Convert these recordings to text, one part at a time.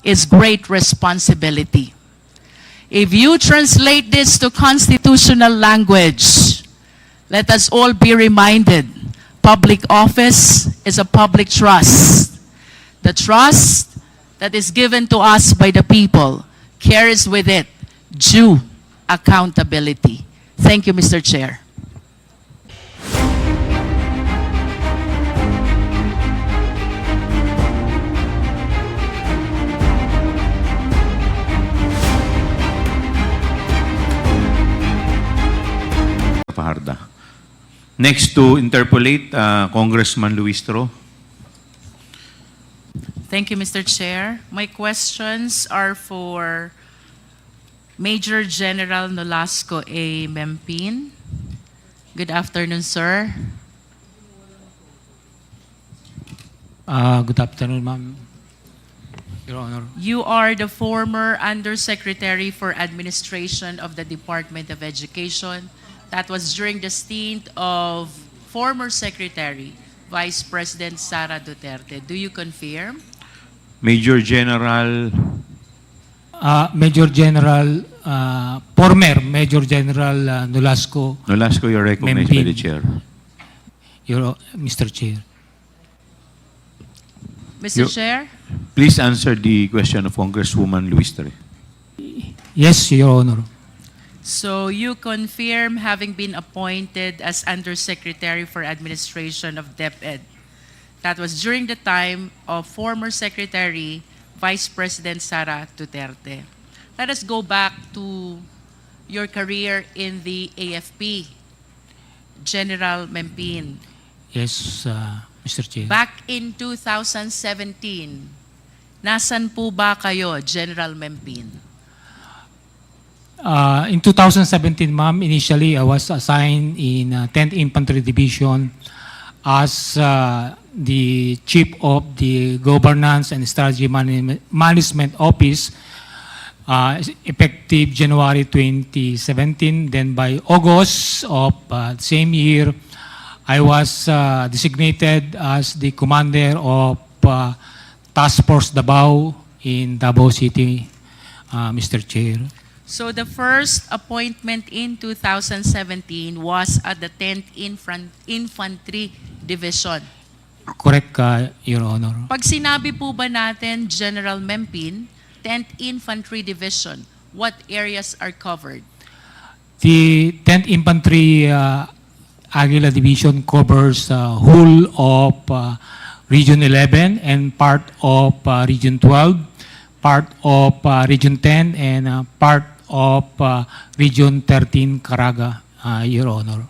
is great responsibility. If you translate this to constitutional language, let us all be reminded, public office is a public trust. The trust that is given to us by the people carries with it due accountability. Thank you, Mr. Chair. Paharda. Next to interpolate, Congressman Luistro. Thank you, Mr. Chair. My questions are for Major General Nolasco A. Mempin. Good afternoon, sir. Good afternoon, ma'am. Your Honor. You are the former Undersecretary for Administration of the Department of Education. That was during the stint of former Secretary, Vice President Sara Duterte. Do you confirm? Major General. Former Major General Nolasco. Nolasco, you're recognized by the chair. Mr. Chair. Mr. Chair? Please answer the question of Congresswoman Luistro. Yes, Your Honor. So you confirm having been appointed as Undersecretary for Administration of DepEd. That was during the time of former Secretary, Vice President Sara Duterte. Let us go back to your career in the AFP, General Mempin. Yes, Mr. Chair. Back in 2017, nasan po ba kayo, General Mempin? In 2017, ma'am, initially I was assigned in 10th Infantry Division as the Chief of the Governance and Strategy Management Office, effective January 2017. Then by August of the same year, I was designated as the commander of Task Force Davao in Davao City, Mr. Chair. So the first appointment in 2017 was at the 10th Infantry Division. Correct, Your Honor. Pag sinabi po ba natin, General Mempin, 10th Infantry Division, what areas are covered? The 10th Infantry Aguila Division covers whole of Region 11 and part of Region 12, part of Region 10, and part of Region 13, Caraga, Your Honor.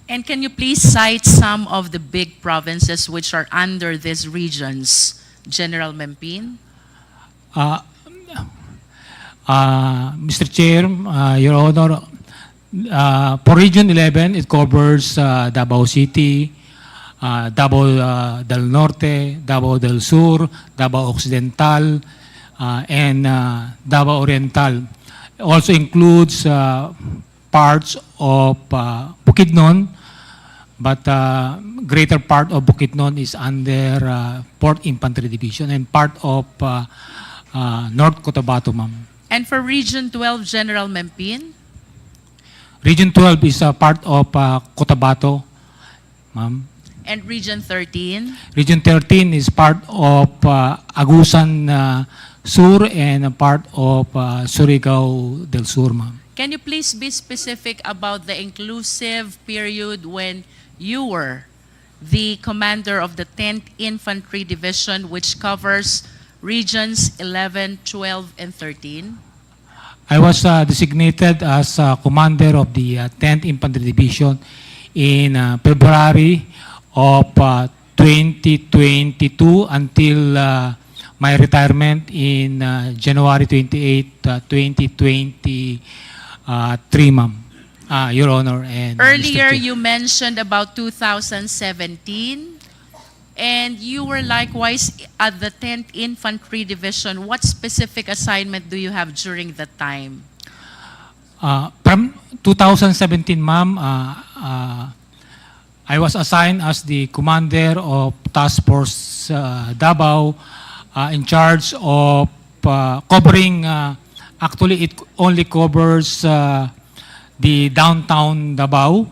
And can you please cite some of the big provinces which are under these regions, General Mempin? Mr. Chair, Your Honor, for Region 11, it covers Davao City, Davao del Norte, Davao del Sur, Davao Occidental, and Davao Oriental. Also includes parts of Bukidnon, but greater part of Bukidnon is under 4th Infantry Division and part of North Cotabato, ma'am. And for Region 12, General Mempin? Region 12 is a part of Cotabato, ma'am. And Region 13? Region 13 is part of Agusan Sur and a part of Surigao del Sur, ma'am. Can you please be specific about the inclusive period when you were the commander of the 10th Infantry Division, which covers regions 11, 12, and 13? I was designated as commander of the 10th Infantry Division in February of 2022 until my retirement in January 28, 2023, ma'am. Your Honor and Earlier, Mr. Chair. you mentioned about 2017, and you were likewise at the 10th Infantry Division. What specific assignment do you have during that time? From 2017, ma'am, I was assigned as the commander of Task Force Davao in charge of covering, actually it only covers the downtown Davao,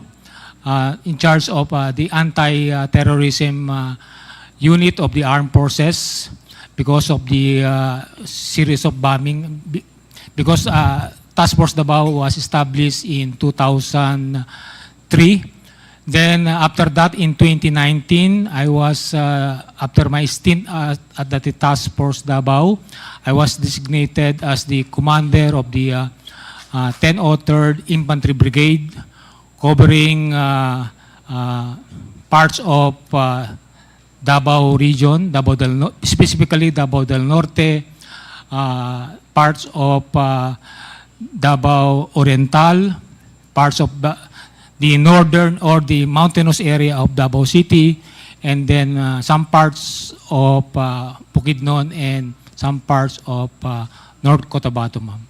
in charge of the anti-terrorism unit of the armed forces because of the series of bombing. Because Task Force Davao was established in 2003. Then after that, in 2019, I was, after my stint at the Task Force Davao, I was designated as the commander of the 1003rd Infantry Brigade, covering parts of Davao region, specifically Davao del Norte, parts of Davao Oriental, parts of the northern or the mountainous area of Davao City, and then some parts of Bukidnon and some parts of North Cotabato, ma'am.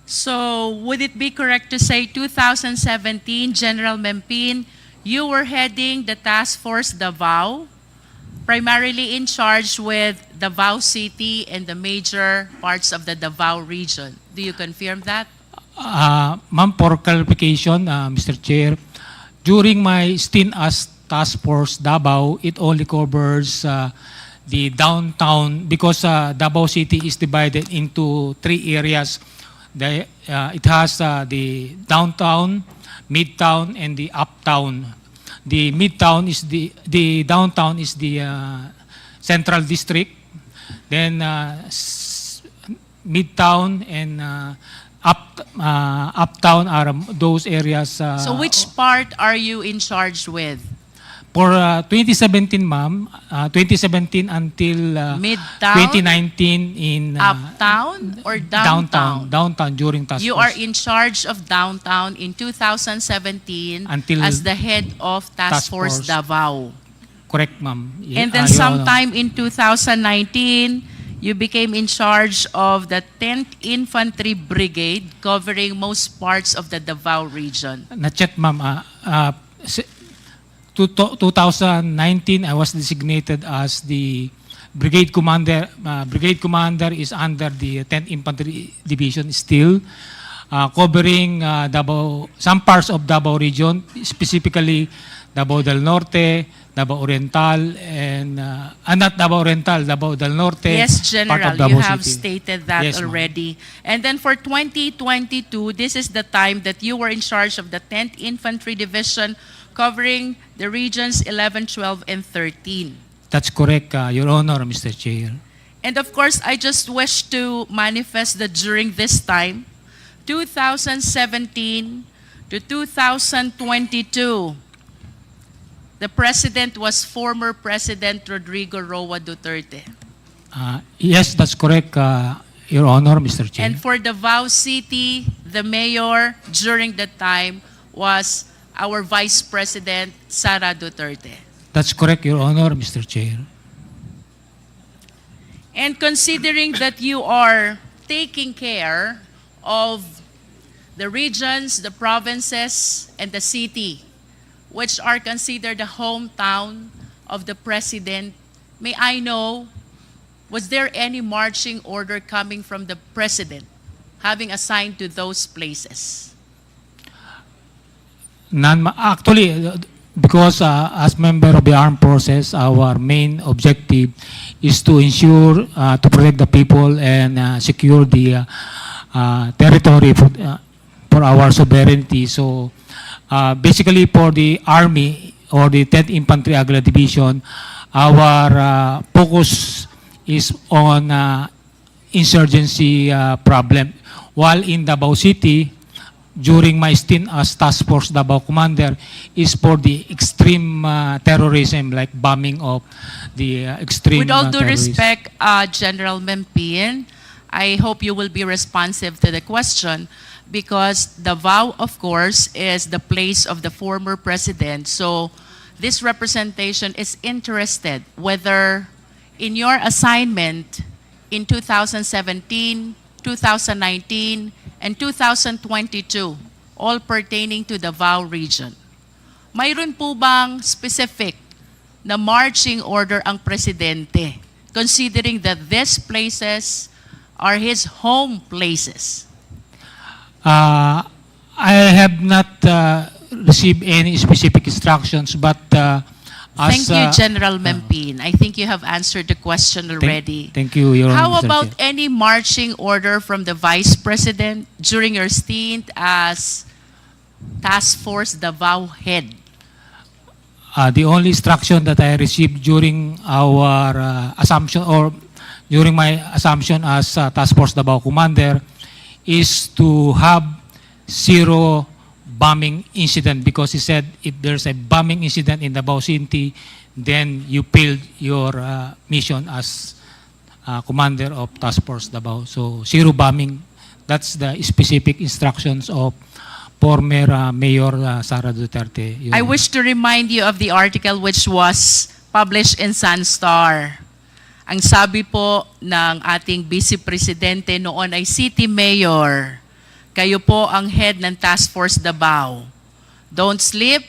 So, would it be correct to say 2017, General Mempin, you were heading the Task Force Davao, primarily in charge with Davao City and the major parts of the Davao region. Do you confirm that? Ma'am, for clarification, Mr. Chair, during my stint as Task Force Davao, it only covers the downtown because Davao City is divided into 3 areas. It has the downtown, midtown, and the uptown. The midtown is the downtown is the central district. Then midtown and uptown are those areas. So which part are you in charge with? For 2017, ma'am, 2017 until Midtown? 2019 in Uptown or downtown? Downtown during task You force. are in charge of downtown in 2017 Until as the head of Task Force Davao. Correct, ma'am. And then Your Honor. sometime in 2019, you became in charge of the 10th Infantry Brigade covering most parts of the Davao region. Not yet, ma'am. 2019, I was designated as the brigade commander. Brigade commander is under the 10th Infantry Division still, covering Davao, some parts of Davao region, specifically Davao del Norte, Davao Oriental, and not Davao Oriental, Davao del Norte. Yes, part of General, you Davao have City. stated that Yes, ma'am. already. And then for 2022, this is the time that you were in charge of the 10th Infantry Division covering the regions 11, 12, and 13. That's correct, Your Honor, Mr. Chair. And of course, I just wish to manifest that during this time, 2017 to 2022, the president was former President Rodrigo Roa Duterte. Yes, that's correct, Your Honor, Mr. Chair. And for Davao City, the mayor during that time was our Vice President, SARA Duterte. That's correct, Your Honor, Mr. Chair. And considering that you are taking care of the regions, the provinces, and the city, which are considered the hometown of the president, may I know, was there any marching order coming from the president having assigned to those places? Actually, because as member of the armed forces, our main objective is to ensure, to protect the people and secure the territory for our sovereignty. So basically for the Army or the 10th Infantry Aguila Division, our focus is on insurgency problem. While in Davao City, during my stint as Task Force Davao Commander, is for the extreme terrorism, like bombing of the extreme With all due terrorists. respect, General Mempin, I hope you will be responsive to the question because Davao, of course, is the place of the former president. So this representation is interested whether in your assignment in 2017, 2019, and 2022, all pertaining to the Davao region, mayroon po bang specific na marching order ang presidente considering that these places are his home places? I have not received any specific instructions, but Thank you, as, General Mempin. I think you have answered the question already. Thank you, Your Honor. How Mr. about Chair. any marching order from the Vice President during your stint as Task Force Davao head? The only instruction that I received during our assumption or during my assumption as Task Force Davao Commander is to have zero bombing incident, because he said if there's a bombing incident in Davao City, then you failed your mission as Commander of Task Force Davao. So zero bombing, that's the specific instructions of former Mayor Sara Duterte. Your I Honor. wish to remind you of the article which was published in Sunstar. Ang sabi po ng ating Vice Presidente noon ay City Mayor, kayo po ang head ng Task Force Davao. Don't sleep,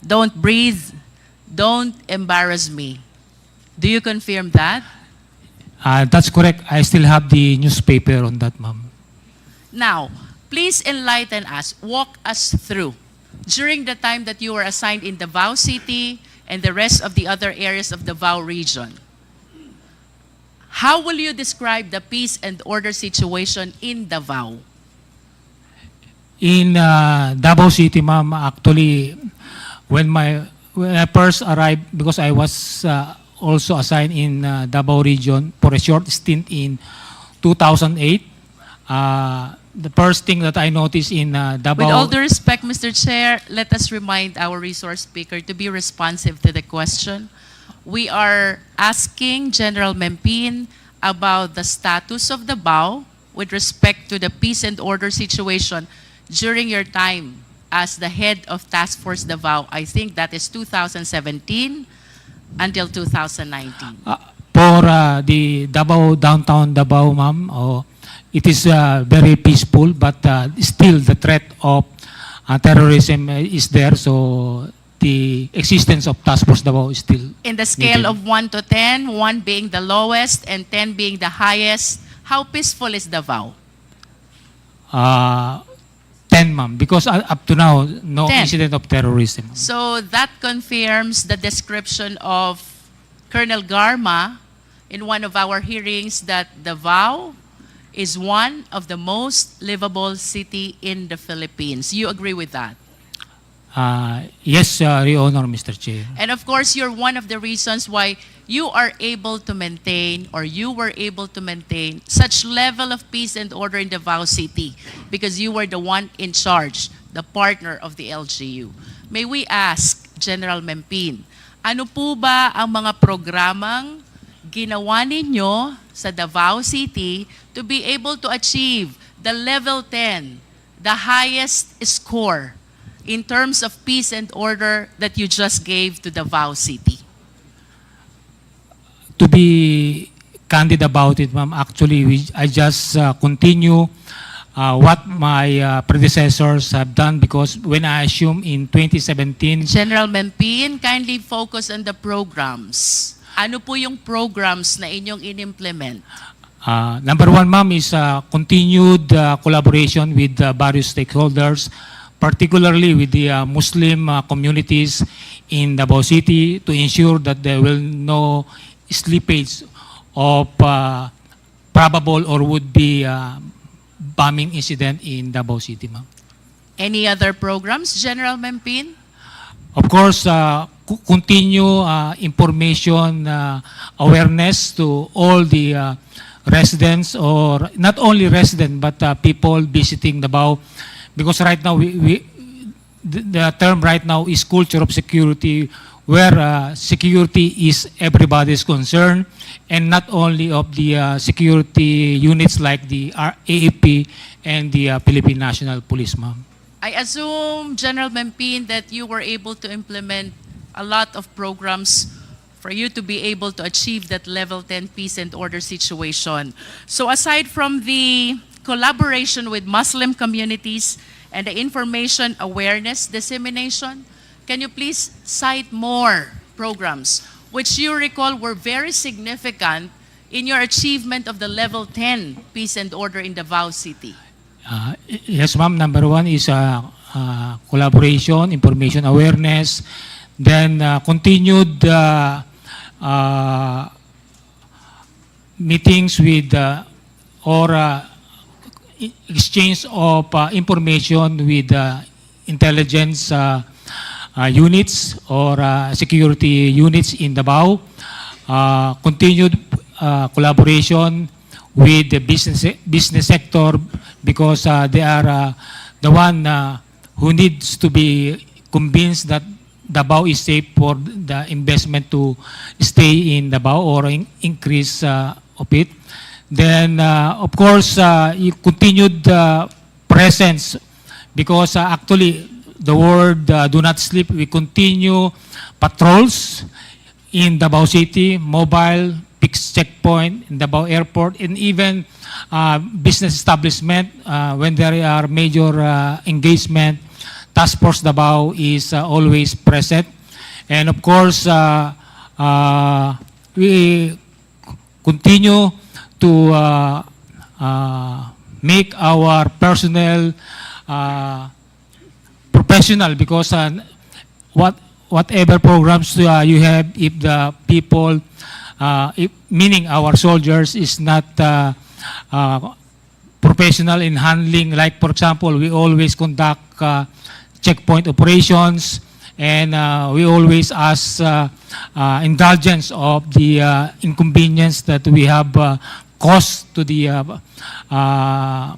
don't breathe, don't embarrass me. Do you confirm that? That's correct. I still have the newspaper on that, ma'am. Now, please enlighten us, walk us through. During the time that you were assigned in Davao City and the rest of the other areas of Davao region, how will you describe the peace and order situation in Davao? In Davao City, ma'am, actually, when I first arrived, because I was also assigned in Davao region for a short stint in 2008, the first thing that I noticed in Davao... With all due respect, Mr. Chair, let us remind our resource speaker to be responsive to the question. We are asking General Mempin about the status of Davao with respect to the peace and order situation during your time as the head of Task Force Davao. I think that is 2017 until 2019. For the Davao, downtown Davao, ma'am, it is very peaceful, but still the threat of terrorism is there. So the existence of Task Force Davao is still In the scale needed. of 1 to 10, 1 being the lowest and 10 being the highest, how peaceful is Davao? 10, ma'am, because up to now, no 10. incident of terrorism. So that confirms the description of Colonel Garma in one of our hearings that Davao is one of the most livable city in the Philippines. You agree with that? Yes, Your Honor, Mr. Chair. And of course, you're one of the reasons why you are able to maintain, or you were able to maintain, such level of peace and order in Davao City because you were the one in charge, the partner of the LGU. May we ask, General Mempin, ano po ba ang mga programang ginawa ninyo sa Davao City to be able to achieve the level 10, the highest score in terms of peace and order that you just gave to Davao City? To be candid about it, ma'am, actually, I just continue what my predecessors have done, because when I assumed in 2017, General Mempin, kindly focus on the programs. Ano po yung programs na inyong in-implement? number one, ma'am, is continued collaboration with various stakeholders, particularly with the Muslim communities in Davao City, to ensure that there will no slippage of probable or would-be bombing incident in Davao City, ma'am. Any other programs, General Mempin? Of course, continue information awareness to all the residents, or not only residents, but people visiting Davao. Because right now, the term right now is culture of security, where security is everybody's concern, and not only of the security units like the AFP and the Philippine National Police, ma'am. I assume, General Mempin, that you were able to implement a lot of programs for you to be able to achieve that level 10 peace and order situation. So aside from the collaboration with Muslim communities and the information awareness dissemination, can you please cite more programs? which you recall were very significant in your achievement of the level 10 peace and order in Davao City? Yes, ma'am. Number one is collaboration, information awareness, then continued meetings with or exchange of information with intelligence units or security units in Davao. Continued collaboration with the business sector because they are the one who needs to be convinced that Davao is safe for the investment to stay in Davao or increase of it. Then, of course, you continued presence because actually the word do not sleep. We continue patrols in Davao City, mobile, fixed checkpoint in Davao Airport, and even business establishment when there are major engagement. Task Force Davao is always present. And of course, we continue to make our personnel professional because whatever programs you have, if the people, meaning our soldiers, is not professional in handling, like for example, we always conduct checkpoint operations, and we always ask indulgence of the inconvenience that we have caused to the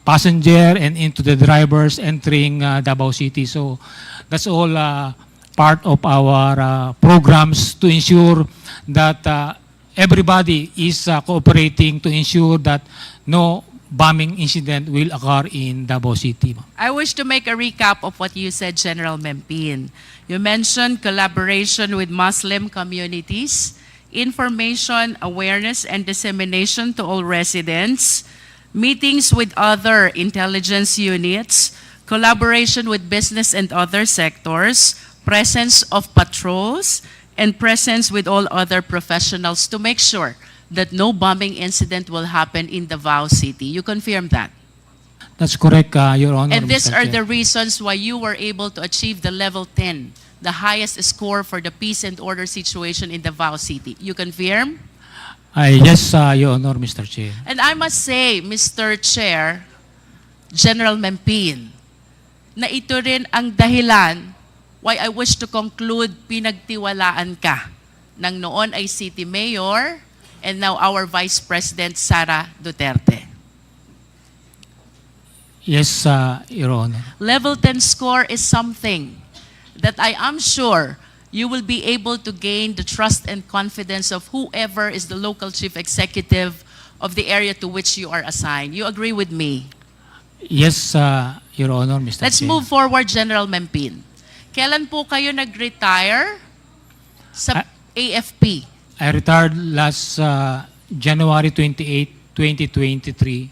passenger and into the drivers entering Davao City. So that's all part of our programs to ensure that everybody is cooperating to ensure that no bombing incident will occur in Davao City. I wish to make a recap of what you said, General Mempin. You mentioned collaboration with Muslim communities, information, awareness, and dissemination to all residents, meetings with other intelligence units, collaboration with business and other sectors, presence of patrols, and presence with all other professionals to make sure that no bombing incident will happen in Davao City. You confirm that? That's correct, Your Honor. And these Mr. are Chair. the reasons why you were able to achieve the level 10, the highest score for the peace and order situation in Davao City. You confirm? Yes, Your Honor, Mr. Chair. And I must say, Mr. Chair, General Mempin, na ito rin ang dahilan why I wish to conclude pinagtiwalaan ka ng noon ay City Mayor and now our Vice President Sara Duterte. Yes, Your Honor. Level 10 score is something that I am sure you will be able to gain the trust and confidence of whoever is the local chief executive of the area to which you are assigned. You agree with me? Yes, Your Honor, Mr. Let's Chair. move forward, General Mempin. Kailan po kayo nag-retire sa AFP? I retired last January 28, 2023,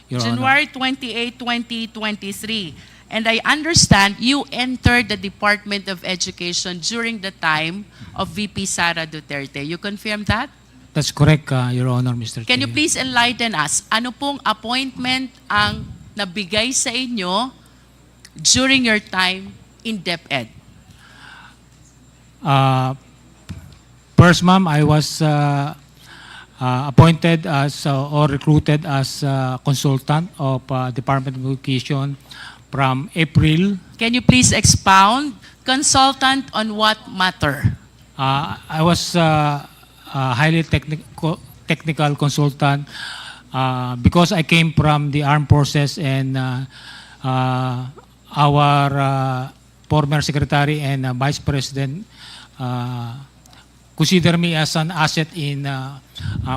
Your Honor. January 28, 2023. And I understand you entered the Department of Education during the time of VP Sara Duterte. You confirm that? That's correct, Your Honor, Mr. Can you Chair. please enlighten us? Ano pong appointment ang nabigay sa inyo during your time in DepEd? First, ma'am, I was appointed as or recruited as consultant of Department of Education from April. Can you please expound? Consultant on what matter? I was a highly technical consultant because I came from the armed forces, and our former secretary and vice president consider me as an asset in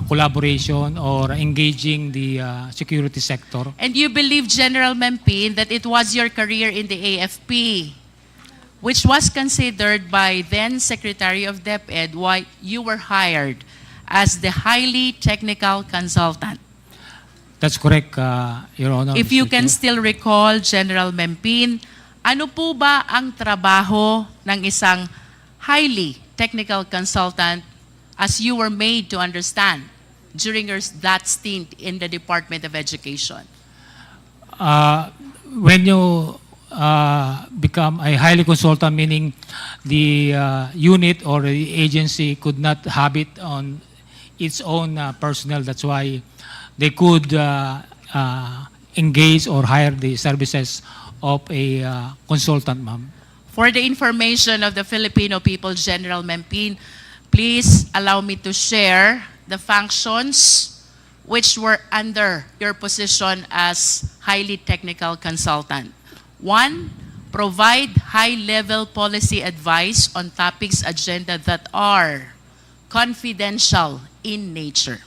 collaboration or engaging the security sector. And you believe, General Mempin, that it was your career in the AFP, which was considered by then Secretary of DepEd why you were hired as the highly technical consultant. That's correct, Your Honor. If you Mr. can Chair. still recall, General Mempin, ano po ba ang trabaho ng isang highly technical consultant as you were made to understand during that stint in the Department of Education? When you become a highly consultant, meaning the unit or the agency could not have it on its own personnel. That's why they could engage or hire the services of a consultant, ma'am. For the information of the Filipino people, General Mempin, please allow me to share the functions which were under your position as highly technical consultant. 1, provide high-level policy advice on topics agenda that are confidential in nature.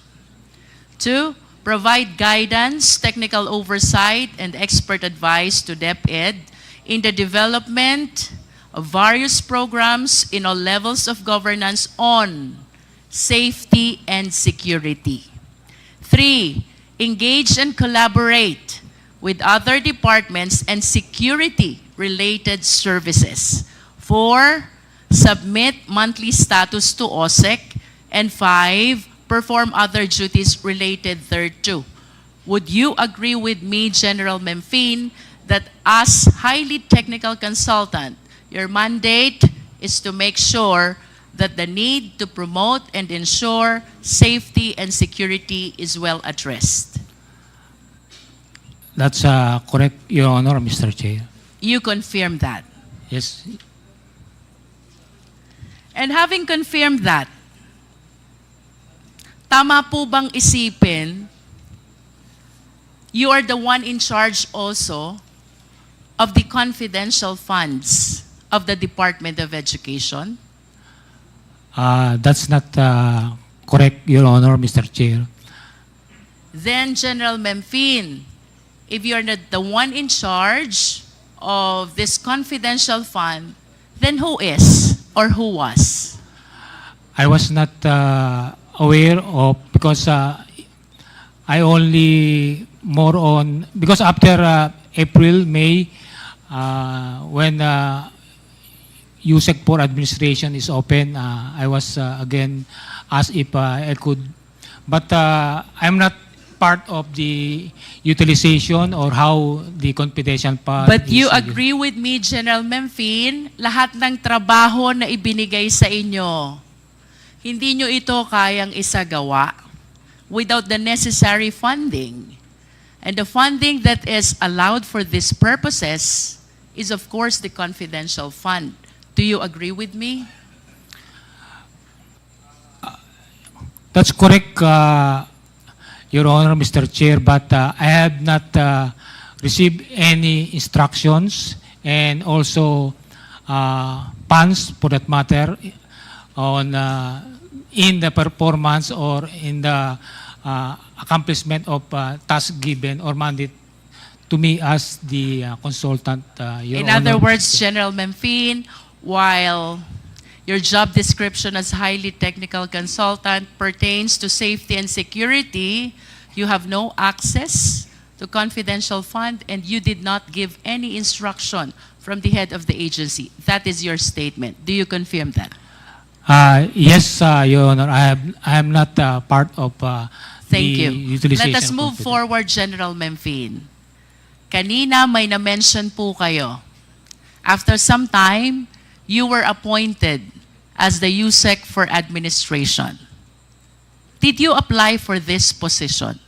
2, provide guidance, technical oversight, and expert advice to DepEd in the development of various programs in all levels of governance on safety and security. 3, engage and collaborate with other departments and security-related services. 4, submit monthly status to OSEC. And 5, perform other duties related thereto. Would you agree with me, General Mempin, that as highly technical consultant, your mandate is to make sure that the need to promote and ensure safety and security is well addressed? That's correct, Your Honor, Mr. Chair. You confirm that. Yes. And having confirmed that, tama po bang isipin, you are the one in charge also of the confidential funds of the Department of Education? That's not correct, Your Honor, Mr. Chair. Then, General Mempin, if you're not the one in charge of this confidential fund, then who is or who was? I was not aware of, because I only more on, because after April, May, when USEC for administration is open, I was again asked if I could, but I'm not part of the utilization or how the confidential part. But you agree with me, General Mempin, lahat ng trabaho na ibinigay sa inyo, hindi nyo ito kayang isagawa without the necessary funding. And the funding that is allowed for these purposes is, of course, the confidential fund. Do you agree with me? That's correct, Your Honor, Mr. Chair, but I have not received any instructions and also funds, for that matter, on in the performance or in the accomplishment of tasks given or mandate to me as the consultant. Your In Honor, other words, Mr. Chair. General Mempin, while your job description as highly technical consultant pertains to safety and security, you have no access to confidential fund and you did not give any instruction from the head of the agency. That is your statement. Do you confirm that? Yes, Your Honor, I am not part of Thank the you. utilization. Let us of move confidential. forward, General Mempin. Kanina may na-mention po kayo. After some time, you were appointed as the USEC for administration. Did you apply for this position?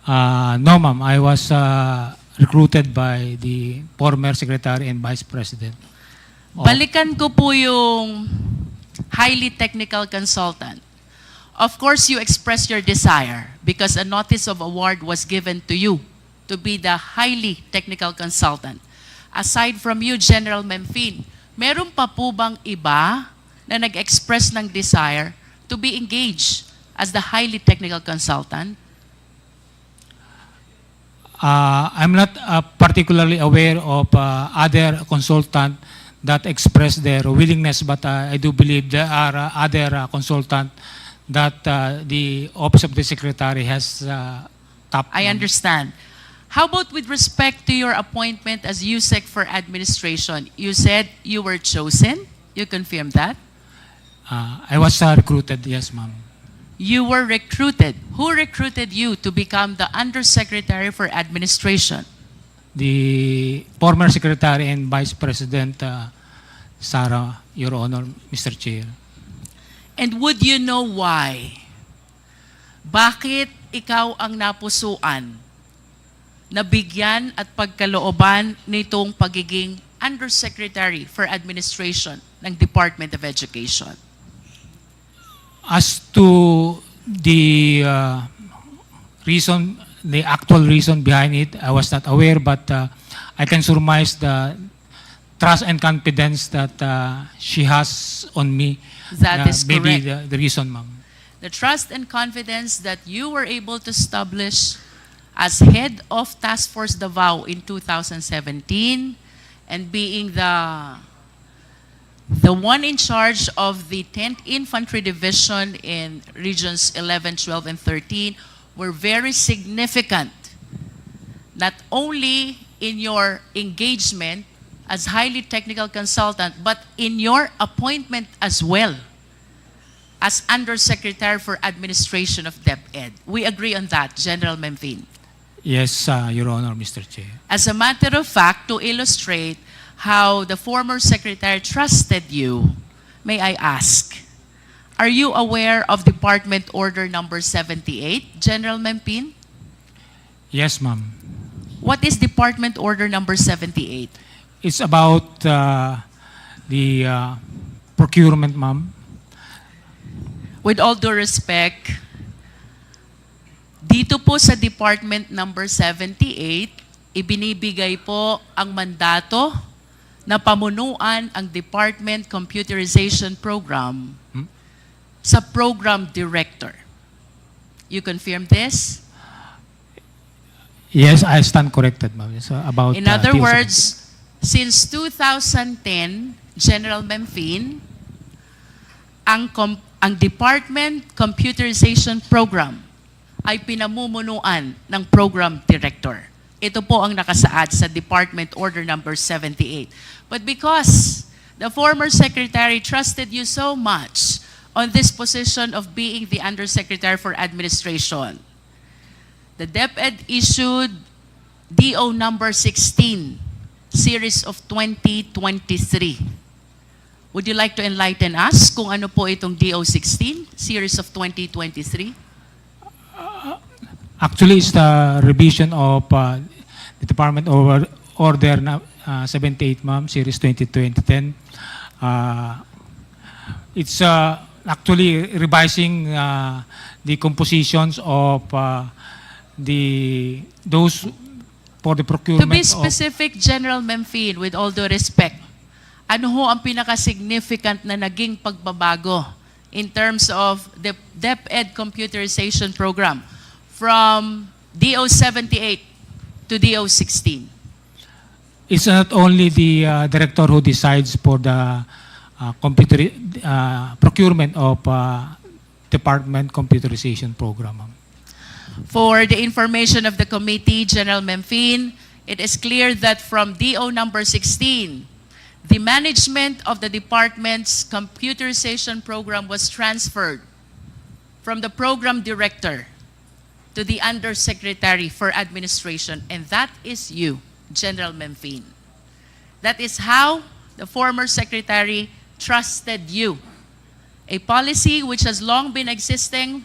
No, ma'am. I was recruited by the former Secretary and Vice President. Balikan ko po yung highly technical consultant. Of course, you expressed your desire because a notice of award was given to you to be the highly technical consultant. Aside from you, General Mempin, meron pa po bang iba na nag-express ng desire to be engaged as the highly technical consultant? I'm not particularly aware of other consultants that express their willingness, but I do believe there are other consultants that the Office of the Secretary has tapped. I understand. How about with respect to your appointment as USEC for administration? You said you were chosen. You confirm that? I was recruited, yes, ma'am. You were recruited. Who recruited you to become the Undersecretary for Administration? The former Secretary and Vice President SARA, Your Honor, Mr. Chair. And would you know why? Bakit ikaw ang napusuan, nabigyan at pagkalooban nitong pagiging Undersecretary for Administration ng Department of Education? As to the reason, the actual reason behind it, I was not aware, but I can surmise the trust and confidence that she has on me. That is maybe correct. the reason, ma'am. The trust and confidence that you were able to establish as head of Task Force Davao in 2017 and being the one in charge of the 10th Infantry Division in Regions 11, 12, and 13 were very significant, not only in your engagement as highly technical consultant, but in your appointment as well as Undersecretary for Administration of DepEd. We agree on that, General Memvin. Yes, Your Honor, Mr. Chair. As a matter of fact, to illustrate how the former secretary trusted you, may I ask, are you aware of Department Order number 78, General Mempin? Yes, ma'am. What is Department Order number 78? It's about the procurement, ma'am. With all due respect, dito po sa Department number 78, ibinibigay po ang mandato na pamunuan ang Department Computerization Program sa Program Director. You confirm this? Yes, I stand corrected, ma'am. It's about, In other TOC. words, since 2010, General Memphine, ang Department Computerization Program ay pinamumunuan ng Program Director. Ito po ang nakasaad sa Department Order number 78. But because the former secretary trusted you so much on this position of being the Undersecretary for Administration, the DepEd issued DO number 16, series of 2023. Would you like to enlighten us kung ano po itong DO 16, series of 2023? Actually, it's the revision of the Department Order 78, ma'am, Series 2010. It's actually revising the compositions of those for the procurement To be of... specific, General Memphine, with all due respect, ano ho ang pinaka-significant na naging pagbabago in terms of the DepEd Computerization Program from DO 78 to DO 16? It's not only the director who decides for the procurement of Department Computerization Program, ma'am. For the information of the committee, General Memphine, it is clear that from DO number 16, the management of the department's computerization program was transferred from the program director to the Undersecretary for Administration, and that is you, General Memphine. That is how the former secretary trusted you. A policy which has long been existing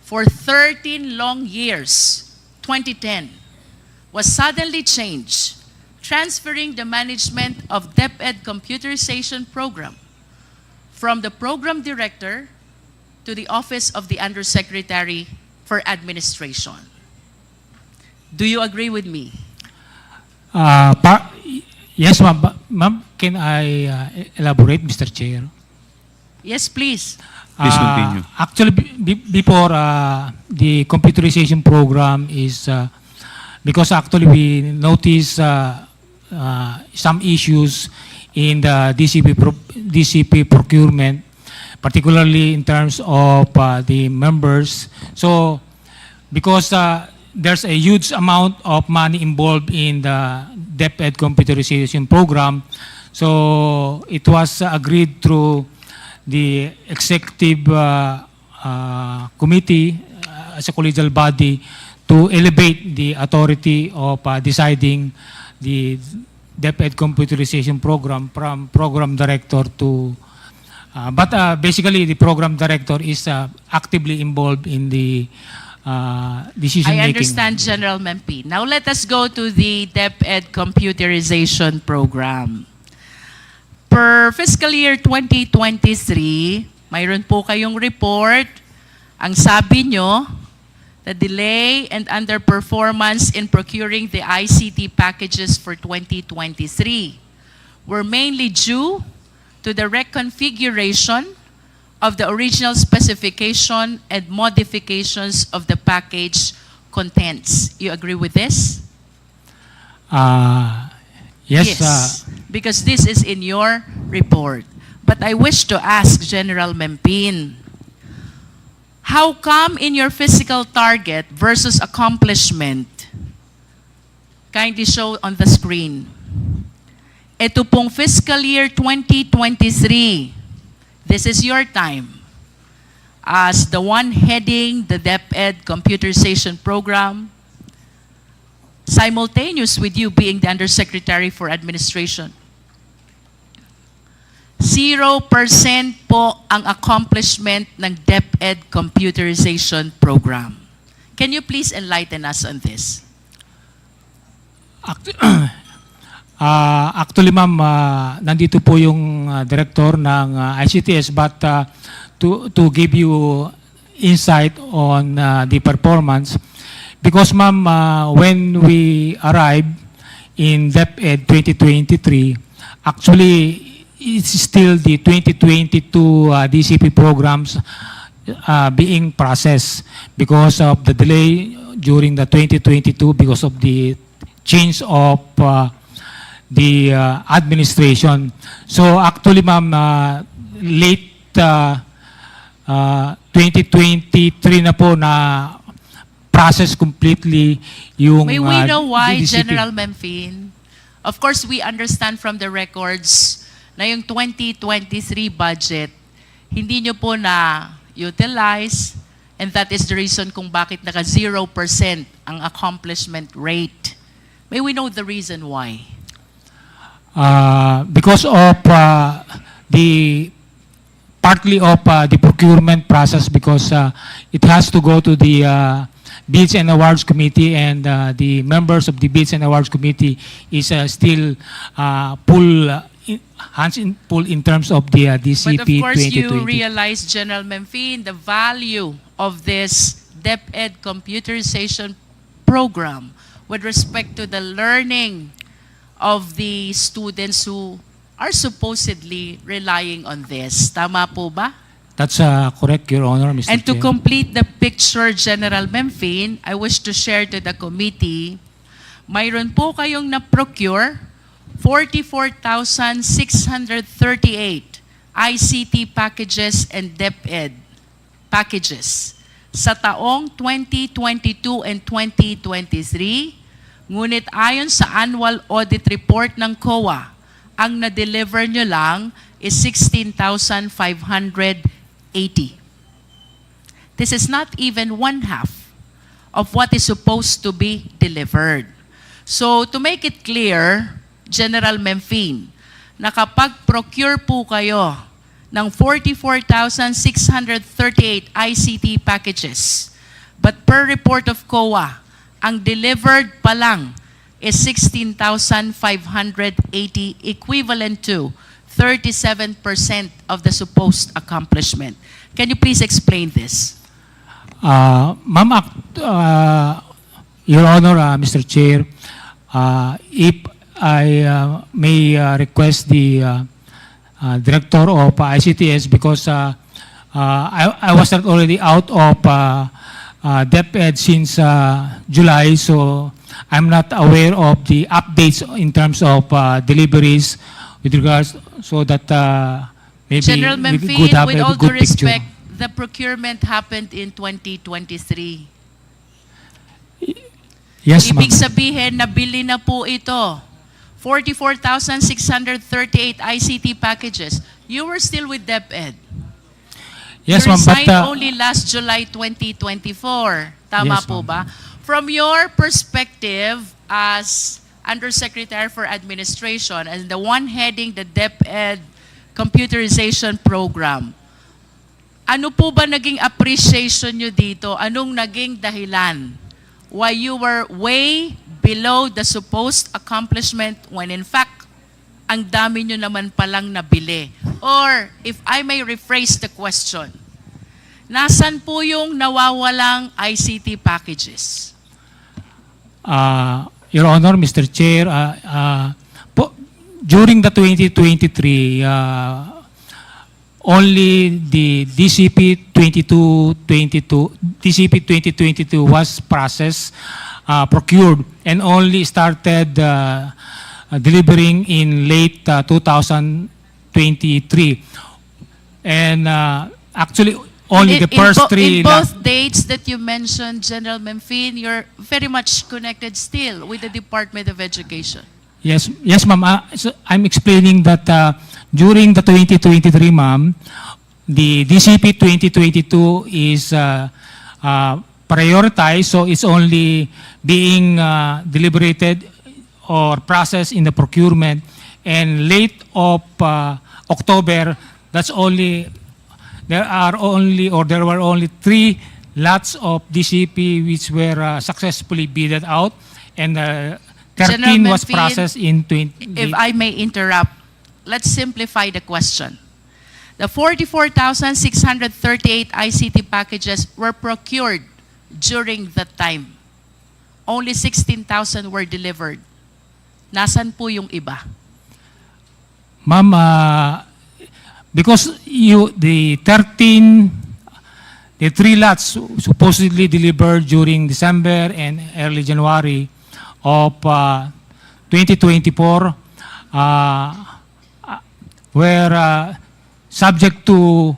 for 13 long years, 2010, was suddenly changed, transferring the management of DepEd Computerization Program from the program director to the office of the Undersecretary for Administration. Do you agree with me? Yes, ma'am. Ma'am, can I elaborate, Mr. Chair? Yes, please. Please continue. Actually, before the computerization program is, because actually we notice some issues in the DCP procurement, particularly in terms of the members. So, because there's a huge amount of money involved in the DepEd computerization program, so it was agreed through the executive committee as a collegial body to elevate the authority of deciding the DepEd computerization program from program director to but basically the program director is actively involved in the decision I making. understand, General Mempi. Now let us go to the DepEd computerization program. Per fiscal year 2023, mayroon po kayong report. Ang sabi nyo, the delay and underperformance in procuring the ICT packages for 2023 were mainly due to the reconfiguration of the original specification and modifications of the package contents. You agree with this? Yes. Because this is in your report. But I wish to ask General Mempin, how come in your physical target versus accomplishment, kindly show on the screen, ito pong fiscal year 2023, this is your time as the one heading the DepEd computerization program, simultaneous with you being the Undersecretary for Administration. 0% po ang accomplishment ng DepEd computerization program. Can you please enlighten us on this? Actually, ma'am, nandito po yung director ng ICTS, but to give you insight on the performance, because ma'am, when we arrived in DepEd 2023, actually, it's still the 2022 DCP programs being processed because of the delay during the 2022 because of the change of the administration. So actually, ma'am, late 2023 na po na process completely yung May we know why, DCP. General Memphine? Of course, we understand from the records na yung 2023 budget, hindi nyo po na-utilize, and that is the reason kung bakit naka 0% ang accomplishment rate. May we know the reason why? Because of the partly of the procurement process, because it has to go to the Bids and Awards Committee, and the members of the Bids and Awards Committee is still hands in full in terms of the DCP 2020. But of course, you realize, General Memphine, the value of this DepEd computerization program with respect to the learning of the students who are supposedly relying on this. Tama po ba? That's correct, Your Honor, Mr. And to Chair. complete the picture, General Memphine, I wish to share to the committee, mayroon po kayong na-procure 44,638 ICT packages and DepEd packages sa taong 2022 and 2023. Ngunit ayon sa annual audit report ng COA, ang na-deliver nyo lang is 16,580. This is not even one half of what is supposed to be delivered. So to make it clear, General Memphine, na kapag procure po kayo ng 44,638 ICT packages, but per report of COA, ang delivered pa lang is 16,580, equivalent to 37% of the supposed accomplishment. Can you please explain this? Ma'am, Your Honor, Mr. Chair, if I may request the director of ICTS, because I was not already out of DepEd since July, so I'm not aware of the updates in terms of deliveries with regards, so that maybe General we Memphine, could have with a all good due picture. respect, the procurement happened in 2023. Yes, ma'am. Ibig sabihin, nabili na po ito. 44,638 ICT packages. You were still with DepEd. Yes, you ma'am, but resigned only last July 2024. Tama Yes, po ma'am. ba? From your perspective as Undersecretary for Administration and the one heading the DepEd Computerization Program, ano po ba naging appreciation nyo dito? Anong naging dahilan why you were way below the supposed accomplishment when in fact, ang dami nyo naman palang nabili? Or, if I may rephrase the question, nasan po yung nawawalang ICT packages? Your Honor, Mr. Chair, during the 2023, only the DCP 2022 was processed, procured, and only started delivering in late 2023. And actually, only the first three. In both dates that you mentioned, General Memphine, you're very much connected still with the Department of Education. Yes, ma'am. So I'm explaining that during the 2023, ma'am, the DCP 2022 is prioritized, so it's only being deliberated or processed in the procurement. And late of October, there were only 3 lots of DCP which were successfully bidded out, and 13 General was Memphine, processed in 20. If I may interrupt, let's simplify the question. The 44,638 ICT packages were procured during that time. Only 16,000 were delivered. Nasaan po yung iba? Ma'am, because the 3 lots supposedly delivered during December and early January of 2024 were subject to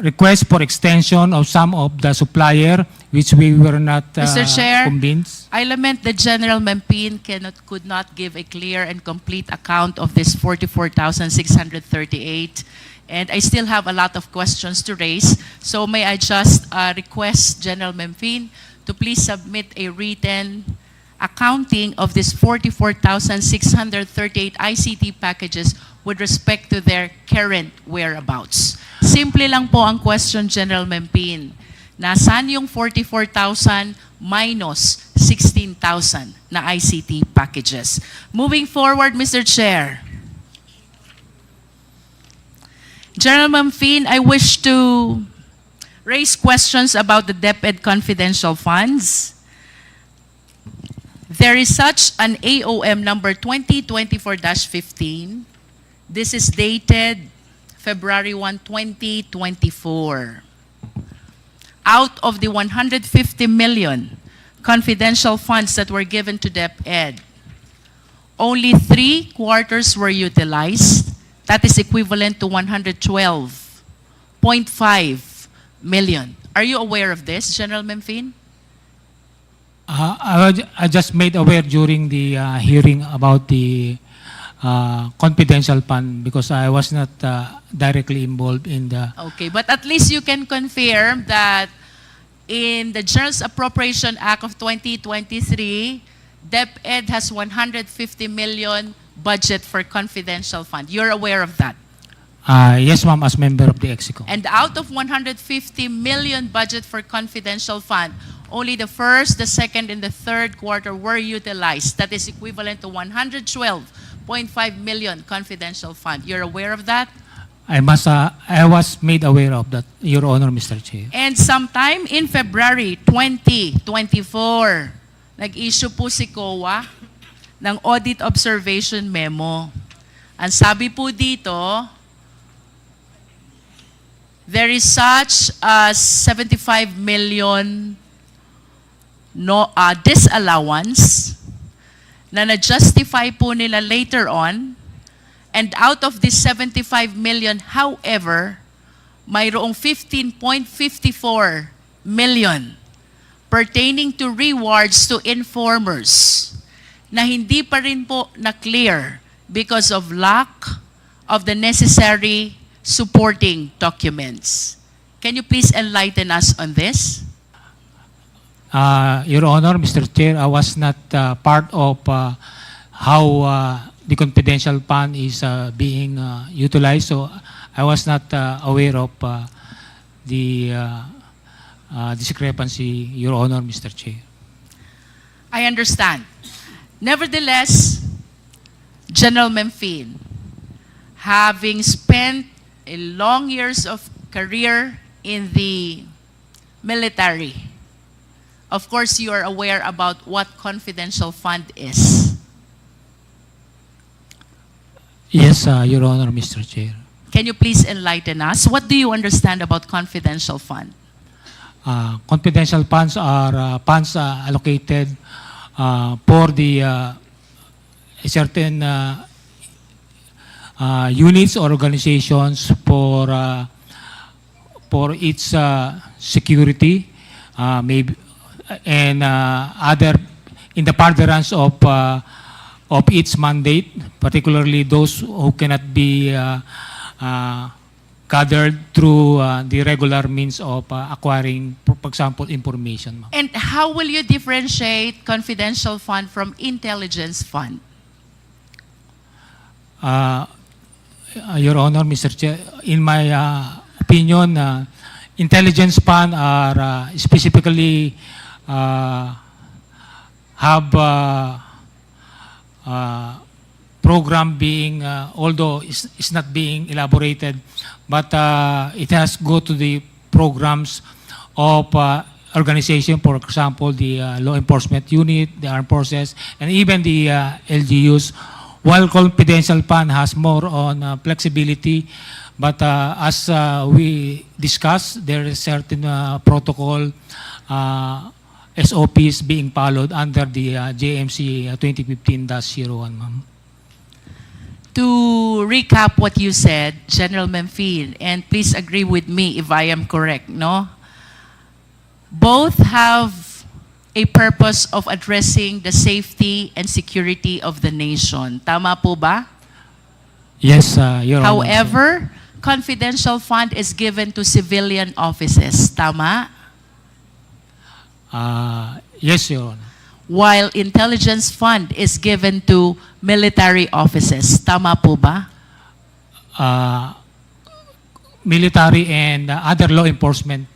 request for extension of some of the supplier, which we were not Mr. Chair, convinced. I lament that General Memphine could not give a clear and complete account of this 44,638. And I still have a lot of questions to raise. So may I just request General Memphine to please submit a written accounting of this 44,638 ICT packages with respect to their current whereabouts. Simple lang po ang question, General Memphine. Nasaan yung 44,000 minus 16,000 na ICT packages? Moving forward, Mr. Chair. General Memphine, I wish to raise questions about the DepEd confidential funds. There is such an AOM number 2024-15. This is dated February 1, 2024. Out of the 150 million confidential funds that were given to DepEd, only 3 quarters were utilized. That is equivalent to 112.5 million. Are you aware of this, General Memphine? I just made aware during the hearing about the confidential fund because I was not directly involved in the. Okay, but at least you can confirm that in the General Appropriation Act of 2023, DepEd has 150 million budget for confidential fund. You're aware of that? Yes, ma'am, as member of the EXICO. And out of 150 million budget for confidential fund, only the first, the second, and the third quarter were utilized. That is equivalent to 112.5 million confidential fund. You're aware of that? I was made aware of that, Your Honor, Mr. Chair. And sometime in February 2024, nag-issue po si COA ng Audit Observation Memo. Ang sabi po dito, there is such a 75 million disallowance na na-justify po nila later on. And out of this 75 million, however, mayroong 15.54 million pertaining to rewards to informers na hindi pa rin po na-clear because of lack of the necessary supporting documents. Can you please enlighten us on this? Your Honor, Mr. Chair, I was not part of how the confidential fund is being utilized, so I was not aware of the discrepancy, Your Honor, Mr. Chair. I understand. Nevertheless, General Memphine, having spent a long years of career in the military, of course you are aware about what confidential fund is. Yes, Your Honor, Mr. Chair. Can you please enlighten us? What do you understand about confidential fund? Confidential funds are funds allocated for the certain units or organizations for its security, maybe, and other in the furtherance of its mandate, particularly those who cannot be gathered through the regular means of acquiring, for example, information. Ma'am. And how will you differentiate confidential fund from intelligence fund? Your Honor, Mr. Chair, in my opinion, intelligence fund are specifically have program being, although it's not being elaborated, but it has go to the programs of organization, for example, the law enforcement unit, the armed forces, and even the LGUs, while confidential fund has more on flexibility, but as we discussed, there is certain protocol SOPs being followed under the JMC 2015-01, ma'am. To recap what you said, General Memphine, and please agree with me if I am correct, no? Both have a purpose of addressing the safety and security of the nation. Tama po ba? Yes, Your Honor. However, confidential fund is given to civilian offices. Tama? Yes, Your Honor. While intelligence fund is given to military offices. Tama po ba? Military and other law enforcement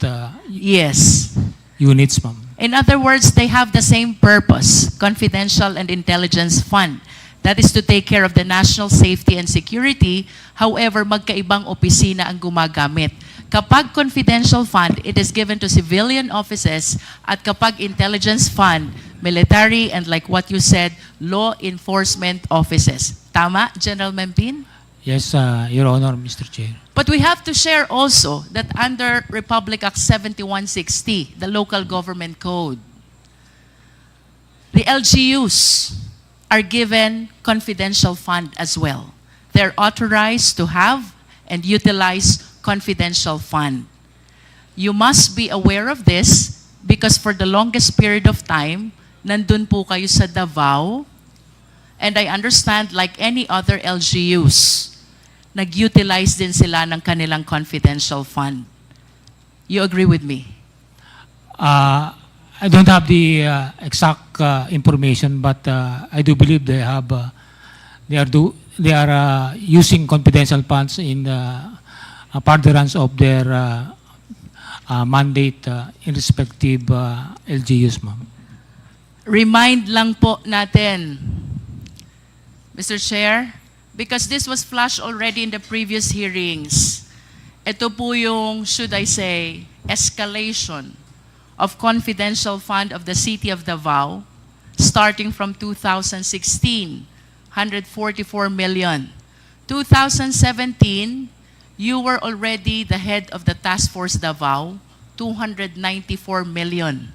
Yes. units, ma'am. In other words, they have the same purpose, confidential and intelligence fund. That is to take care of the national safety and security. However, magkaibang opisina ang gumagamit. Kapag confidential fund, it is given to civilian offices, at kapag intelligence fund, military and like what you said, law enforcement offices. Tama, General Memphine? Yes, Your Honor, Mr. Chair. But we have to share also that under Republic Act 7160, the Local Government Code, the LGUs are given confidential fund as well. They're authorized to have and utilize confidential fund. You must be aware of this because for the longest period of time, nandun po kayo sa Davao, and I understand like any other LGUs, nag-utilize din sila ng kanilang confidential fund. You agree with me? I don't have the exact information, but I do believe they have. They are using confidential funds in furtherance of their mandate in respective LGUs, ma'am. Remind lang po natin, Mr. Chair, because this was flashed already in the previous hearings. Ito po yung, should I say, escalation of confidential fund of the City of Davao, starting from 2016, 144 million. 2017, you were already the head of the Task Force Davao, 294 million.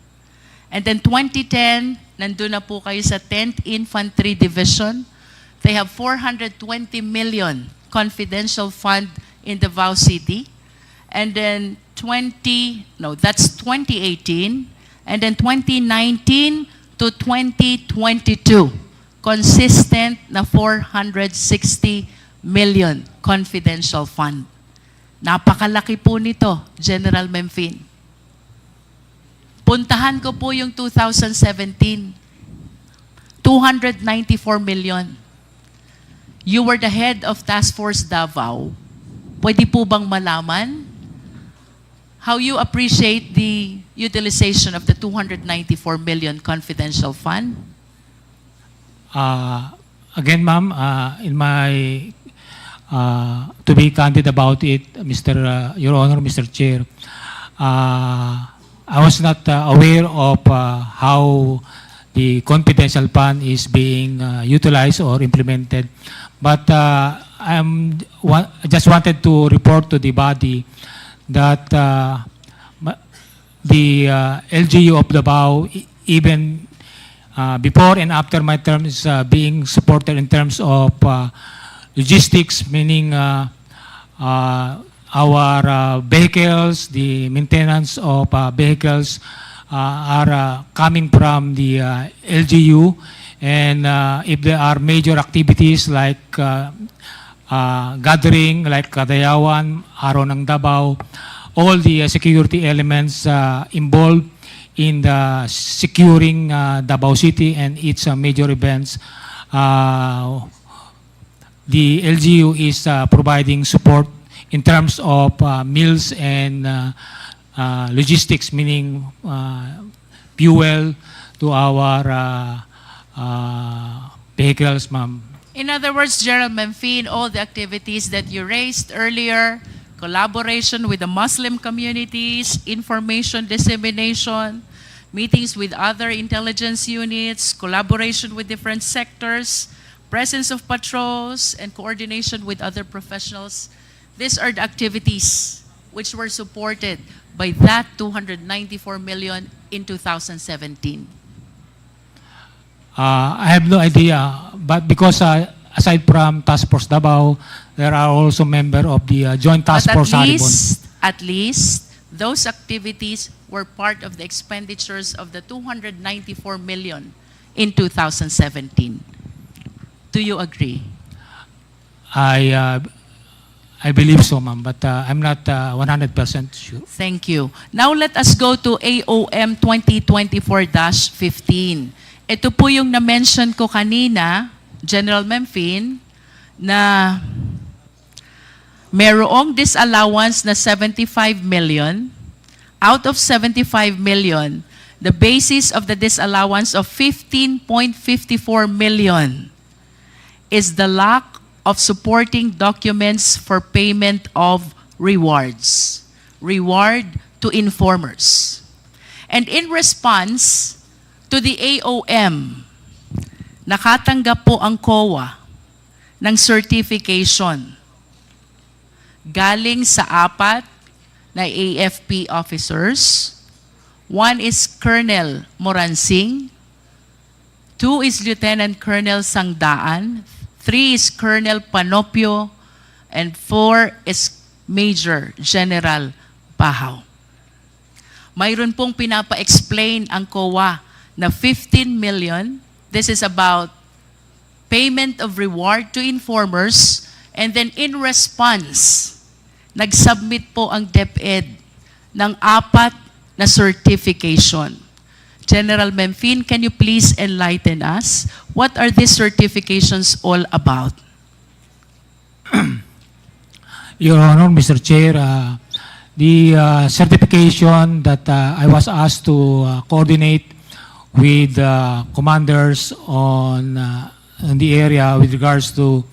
And then 2010, nandun na po kayo sa 10th Infantry Division. They have 420 million confidential fund in Davao City. And then 2018. And then 2019 to 2022, consistent na 460 million confidential fund. Napakalaki po nito, General Memphine. Puntahan ko po yung 2017. 294 million. You were the head of Task Force Davao. Pwede po bang malaman how you appreciate the utilization of the 294 million confidential fund? Again, ma'am, in my to be candid about it, Your Honor, Mr. Chair, I was not aware of how the confidential fund is being utilized or implemented. But I just wanted to report to the body that the LGU of Davao, even before and after my term, is being supported in terms of logistics, meaning our vehicles, the maintenance of vehicles are coming from the LGU. And if there are major activities like gathering, like Kadayawan, Araw ng Davao, all the security elements involved in the securing Davao City and its major events, the LGU is providing support in terms of meals and logistics, meaning fuel to our vehicles, ma'am. In other words, General Memphine, all the activities that you raised earlier, collaboration with the Muslim communities, information dissemination, meetings with other intelligence units, collaboration with different sectors, presence of patrols, and coordination with other professionals. These are the activities which were supported by that 294 million in 2017. I have no idea, but because aside from Task Force Davao, there are also members of the Joint Task But Force Haribon. at least, those activities were part of the expenditures of the 294 million in 2017. Do you agree? I believe so, ma'am, but I'm not 100% sure. Thank you. Now let us go to AOM 2024-15. Ito po yung na-mention ko kanina, General Memphine, na merong disallowance na 75 million. Out of 75 million, the basis of the disallowance of 15.54 million is the lack of supporting documents for payment of rewards. Reward to informers. And in response to the AOM, nakatanggap po ang COA ng certification galing sa 4 na AFP officers. 1 is Colonel Moransing, 2 is Lieutenant Colonel Sangdaan, 3 is Colonel Panopio, and 4 is Major General Bahaw. Mayroon pong pinapa-explain ang COA na 15 million. This is about payment of reward to informers, and then in response, nag-submit po ang DepEd ng 4 na certification. General Memphine, can you please enlighten us? What are these certifications all about? Your Honor, Mr. Chair, the certification that I was asked to coordinate with commanders on the area with regards to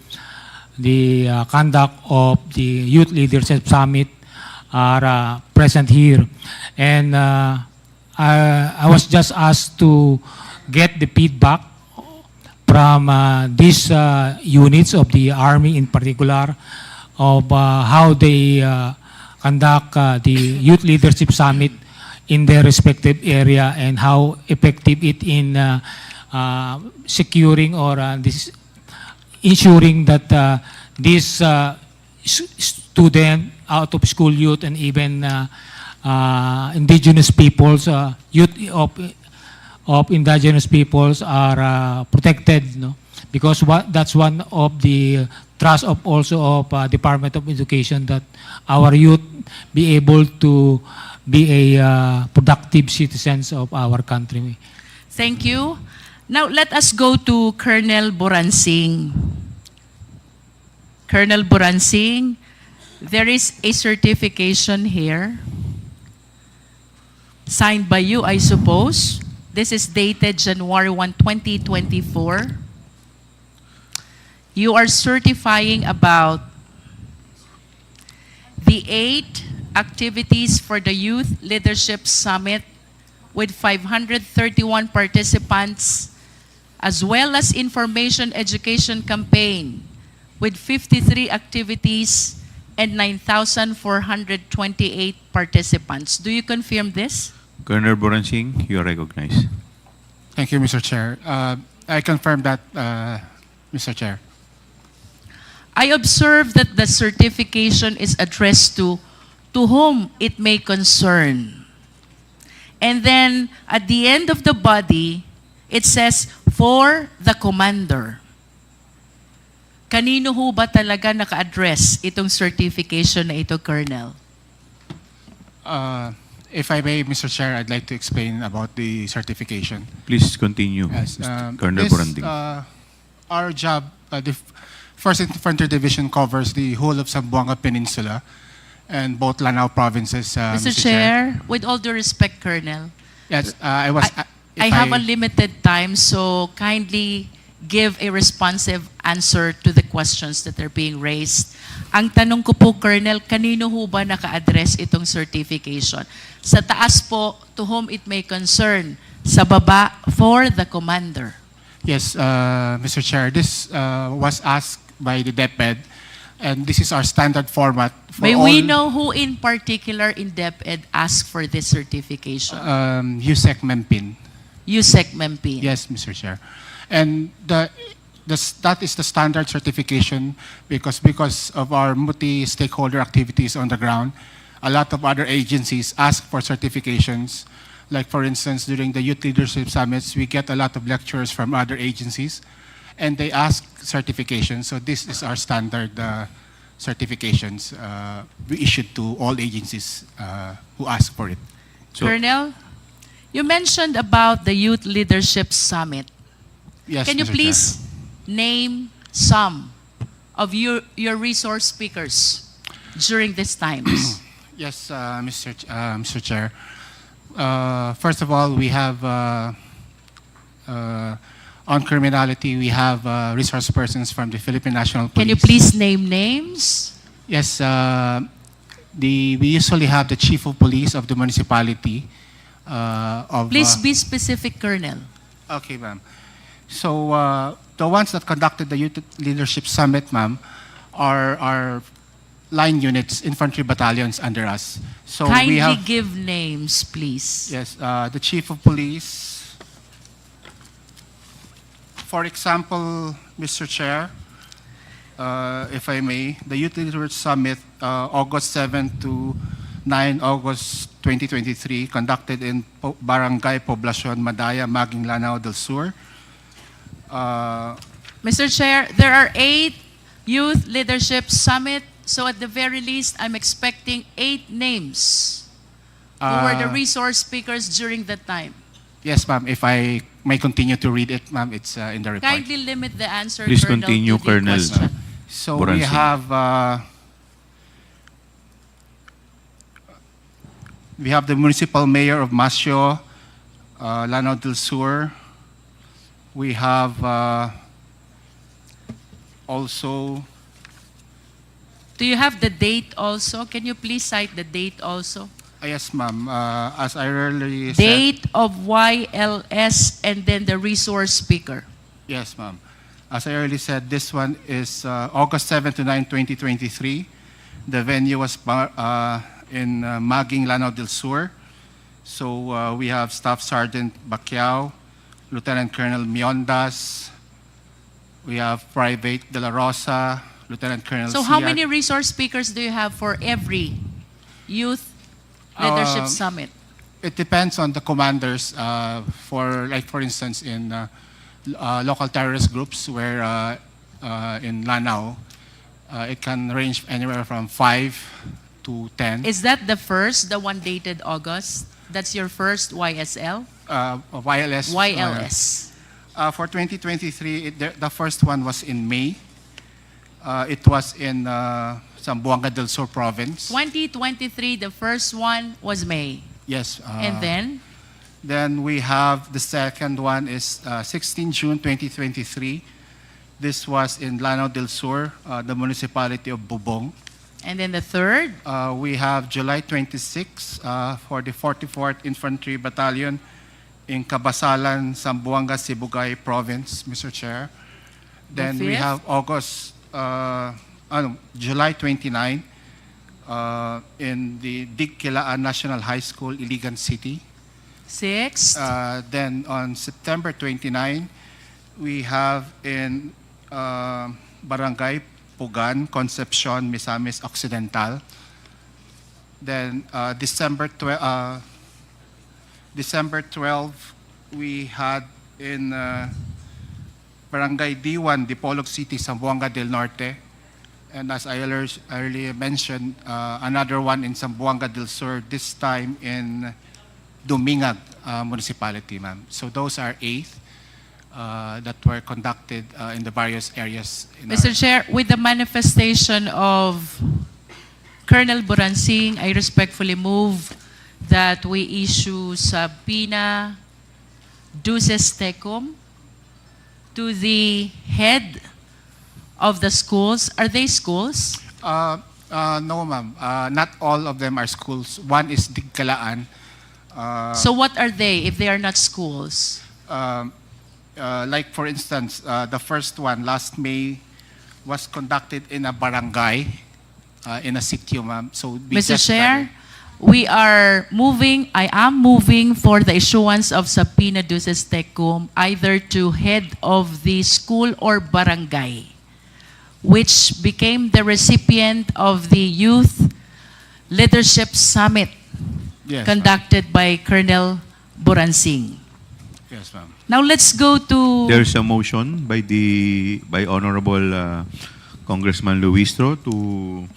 the conduct of the Youth Leadership Summit are present here. And I was just asked to get the feedback from these units of the Army in particular of how they conduct the Youth Leadership Summit in their respective area and how effective it in securing or ensuring that these student out of school youth and even indigenous peoples, youth of indigenous peoples are protected, no? because that's one of the thrust of also of Department of Education, that our youth be able to be a productive citizens of our country. Thank you. Now let us go to Colonel Boransing. Colonel Boransing, there is a certification here, signed by you, I suppose. This is dated January 1, 2024. You are certifying about the 8 activities for the Youth Leadership Summit with 531 participants, as well as information education campaign with 53 activities and 9,428 participants. Do you confirm this? Colonel Boransing, you are recognized. Thank you, Mr. Chair. I confirm that, Mr. Chair. I observe that the certification is addressed to whom it may concern. And then at the end of the body, it says, for the commander. Kanino ho ba talaga naka-address itong certification na ito, Colonel? If I may, Mr. Chair, I'd like to explain about the certification. Please continue, Yes, Mr. Colonel this, Boransing. Our job, the 1st Infantry Division covers the whole of Zamboanga Peninsula and both Lanao provinces, Mr. Chair, with all due respect, Colonel, Yes, I was. I have a limited time, so kindly give a responsive answer to the questions that are being raised. Ang tanong ko po, Colonel, kanino ho ba naka-address itong certification? Sa taas po, to whom it may concern. Sa baba, for the commander. Yes, Mr. Chair, this was asked by the DepEd, and this is our standard format for May all. we know who in particular in DepEd asked for this certification? USEC Mempin. USEC Mempin. Yes, Mr. Chair. And that is the standard certification because of our multi-stakeholder activities on the ground. A lot of other agencies ask for certifications. Like, for instance, during the Youth Leadership Summits, we get a lot of lecturers from other agencies, and they ask certifications. So this is our standard certifications we issued to all agencies who ask for it. So- Colonel, you mentioned about the Youth Leadership Summit. Yes, Can you Mr. please name some of your resource speakers during these times? Yes, Mr. Chair. First of all, we have on criminality, we have resource persons from the Philippine National Police. Can you please name names? Yes, we usually have the Chief of Police of the municipality. Please be specific, Colonel. Okay, ma'am. So the ones that conducted the Youth Leadership Summit, ma'am, are line units, infantry battalions under us. So we Kindly have, give names, please. yes, the Chief of Police. For example, Mr. Chair, if I may, the Youth Leadership Summit, August 7 to 9 August 2023, conducted in Barangay Poblacion, Madaya, Maging Lanao del Sur. Mr. Chair, there are 8 Youth Leadership Summit, so at the very least, I'm expecting 8 names who were the resource speakers during that time. Yes, ma'am. If I may continue to read it, ma'am, it's in the report. Kindly limit the answer, Please Colonel, continue, to the Colonel. question. So Boransing. we have the municipal mayor of Masio, Lanao del Sur. We have also, Do you have the date also? Can you please cite the date also? yes, ma'am. As I earlier said, Date of YLS and then the resource speaker. yes, ma'am. As I earlier said, this one is August 7 to 9, 2023. The venue was in Maging, Lanao del Sur. So we have Staff Sergeant Bacquiao, Lieutenant Colonel Miondas. We have Private De La Rosa, Lieutenant Colonel So how Siak. many resource speakers do you have for every Youth Leadership Summit? It depends on the commanders. For instance, in local terrorist groups where in Lanao, it can range anywhere from 5 to 10. Is that the first, the one dated August? That's your first YSL? YLS. YLS. For 2023, the first one was in May. It was in Zamboanga del Sur province. 2023, the first one was May. Yes. And then? Then we have the second one is 16 June 2023. This was in Lanao del Sur, the municipality of Bubong. And then the third? We have July 26 for the 44th Infantry Battalion in Cabasalan, Zamboanga, Sibugay Province, Mr. Chair. Then we fifth? have July 29 in the Digkilaan National High School, Iligan City. Sixth? Then on September 29, we have in Barangay Pugan, Concepcion, Misamis Occidental. Then December 12, we had in Barangay D1, Dipolog City, Zamboanga del Norte. And as I earlier mentioned, another one in Zamboanga del Sur, this time in Dumingag municipality, ma'am. So those are 8 that were conducted in the various areas. Mr. Chair, with the manifestation of Colonel Buransing, I respectfully move that we issue subpoena duces tecum to the head of the schools. Are they schools? No, ma'am. Not all of them are schools. One is Digkalaan. So what are they if they are not schools? Like for instance, the first one last May was conducted in a barangay, in a sitio, ma'am. So Mr. Chair, I am moving for the issuance of subpoena duces tecum either to head of the school or barangay, which became the recipient of the Youth Leadership Summit Yes, conducted by Colonel Buransing. Yes, ma'am. Now let's go to... There's a motion by Honorable Congressman Luistro to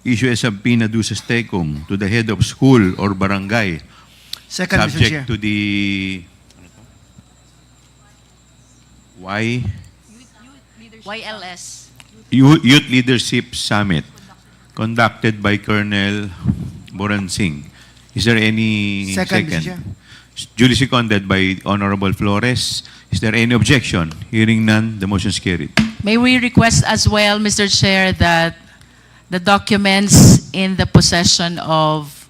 issue a subpoena duces tecum to the head of school or barangay, Second, Mr. Chair. subject to the YLS. Youth Leadership Summit conducted by Colonel Buransing. Is there any Second, Mr. Chair. Duly seconded by Honorable Flores. Is there any objection? Hearing none, the motion is carried. May we request as well, Mr. Chair, that the documents in the possession of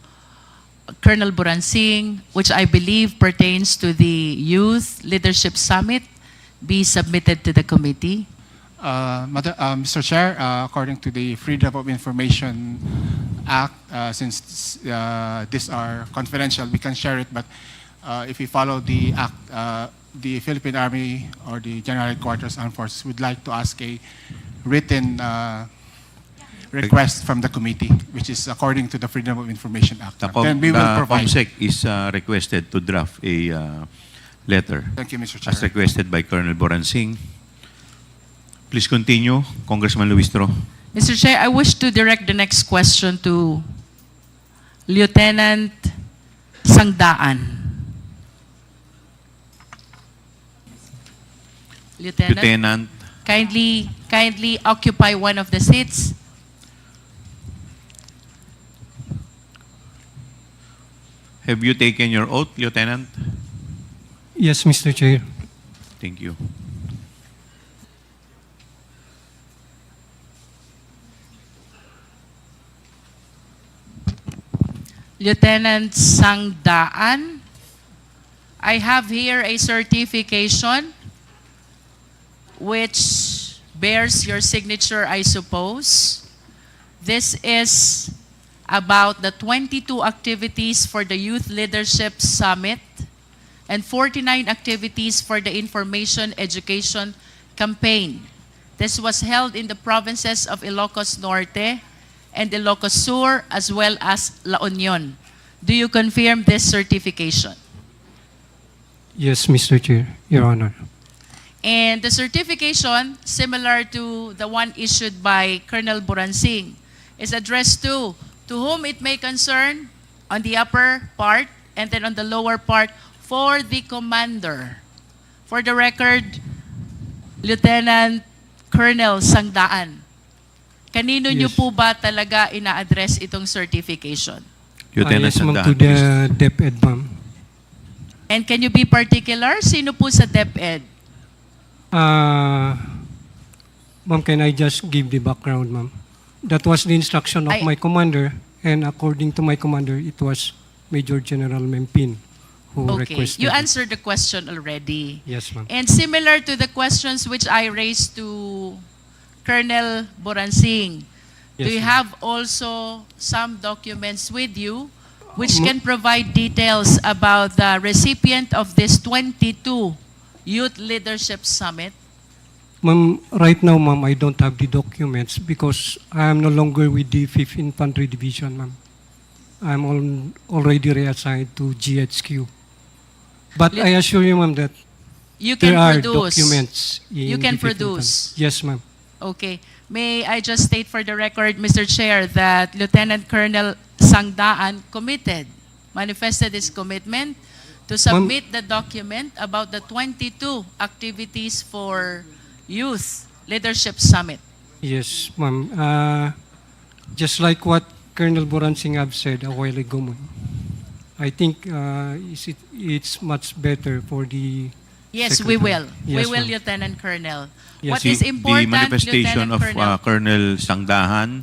Colonel Buransing, which I believe pertains to the Youth Leadership Summit, be submitted to the committee? Mr. Chair, according to the Freedom of Information Act, since these are confidential, we can share it, but if we follow the Act, the Philippine Army or the General Headquarters Armed Forces would like to ask a written request from the committee, which is according to the Freedom of Information Act. Then we will provide. COMSEC is requested to draft a letter Thank you, Mr. as Chair. requested by Colonel Buransing. Please continue, Congressman Luistro. Mr. Chair, I wish to direct the next question to Lieutenant Sangdaan. Lieutenant, kindly occupy one of the seats. Have you taken your oath, Lieutenant? Yes, Mr. Chair. Thank you. Lieutenant Sangdaan, I have here a certification which bears your signature, I suppose. This is about the 22 activities for the Youth Leadership Summit and 49 activities for the Information Education Campaign. This was held in the provinces of Ilocos Norte and Ilocos Sur, as well as La Union. Do you confirm this certification? Yes, Mr. Chair, Your Honor. And the certification, similar to the one issued by Colonel Buransing, is addressed to whom it may concern on the upper part and then on the lower part for the commander. For the record, Lieutenant Colonel Sangdaan, kanino nyo Yes. po ba talaga ina-address itong certification? Lieutenant Yes, ma'am, Sandaan, to the please. DepEd, ma'am. And can you be particular? Sino po sa DepEd? Ma'am, can I just give the background, ma'am? That was the instruction of I- my commander, and according to my commander, it was Major General Mempin who Okay, requested. you answered the question already. Yes, ma'am. And similar to the questions which I raised to Colonel Buransing, do Yes, you ma'am. have also some documents with you which Ma- can provide details about the recipient of this 22 Youth Leadership Summit? Ma'am, right now, ma'am, I don't have the documents because I am no longer with the 5th Infantry Division, ma'am. I'm already reassigned to GHQ. But Lit- I assure you, ma'am, that You can there are produce. documents in You can the 5th produce. Infantry. Yes, ma'am. Okay. May I just state for the record, Mr. Chair, that Lieutenant Colonel Sangdaan manifested his commitment to submit the document about the 22 activities for Youth Leadership Summit. Yes, ma'am. Just like what Colonel Buransing have said a while ago, ma'am. I think it's much better for the Yes, we Secretary. will. We Yes, will, ma'am. Lieutenant Colonel. Yes, What is The important, manifestation Lieutenant of Colonel? Colonel Sangdahan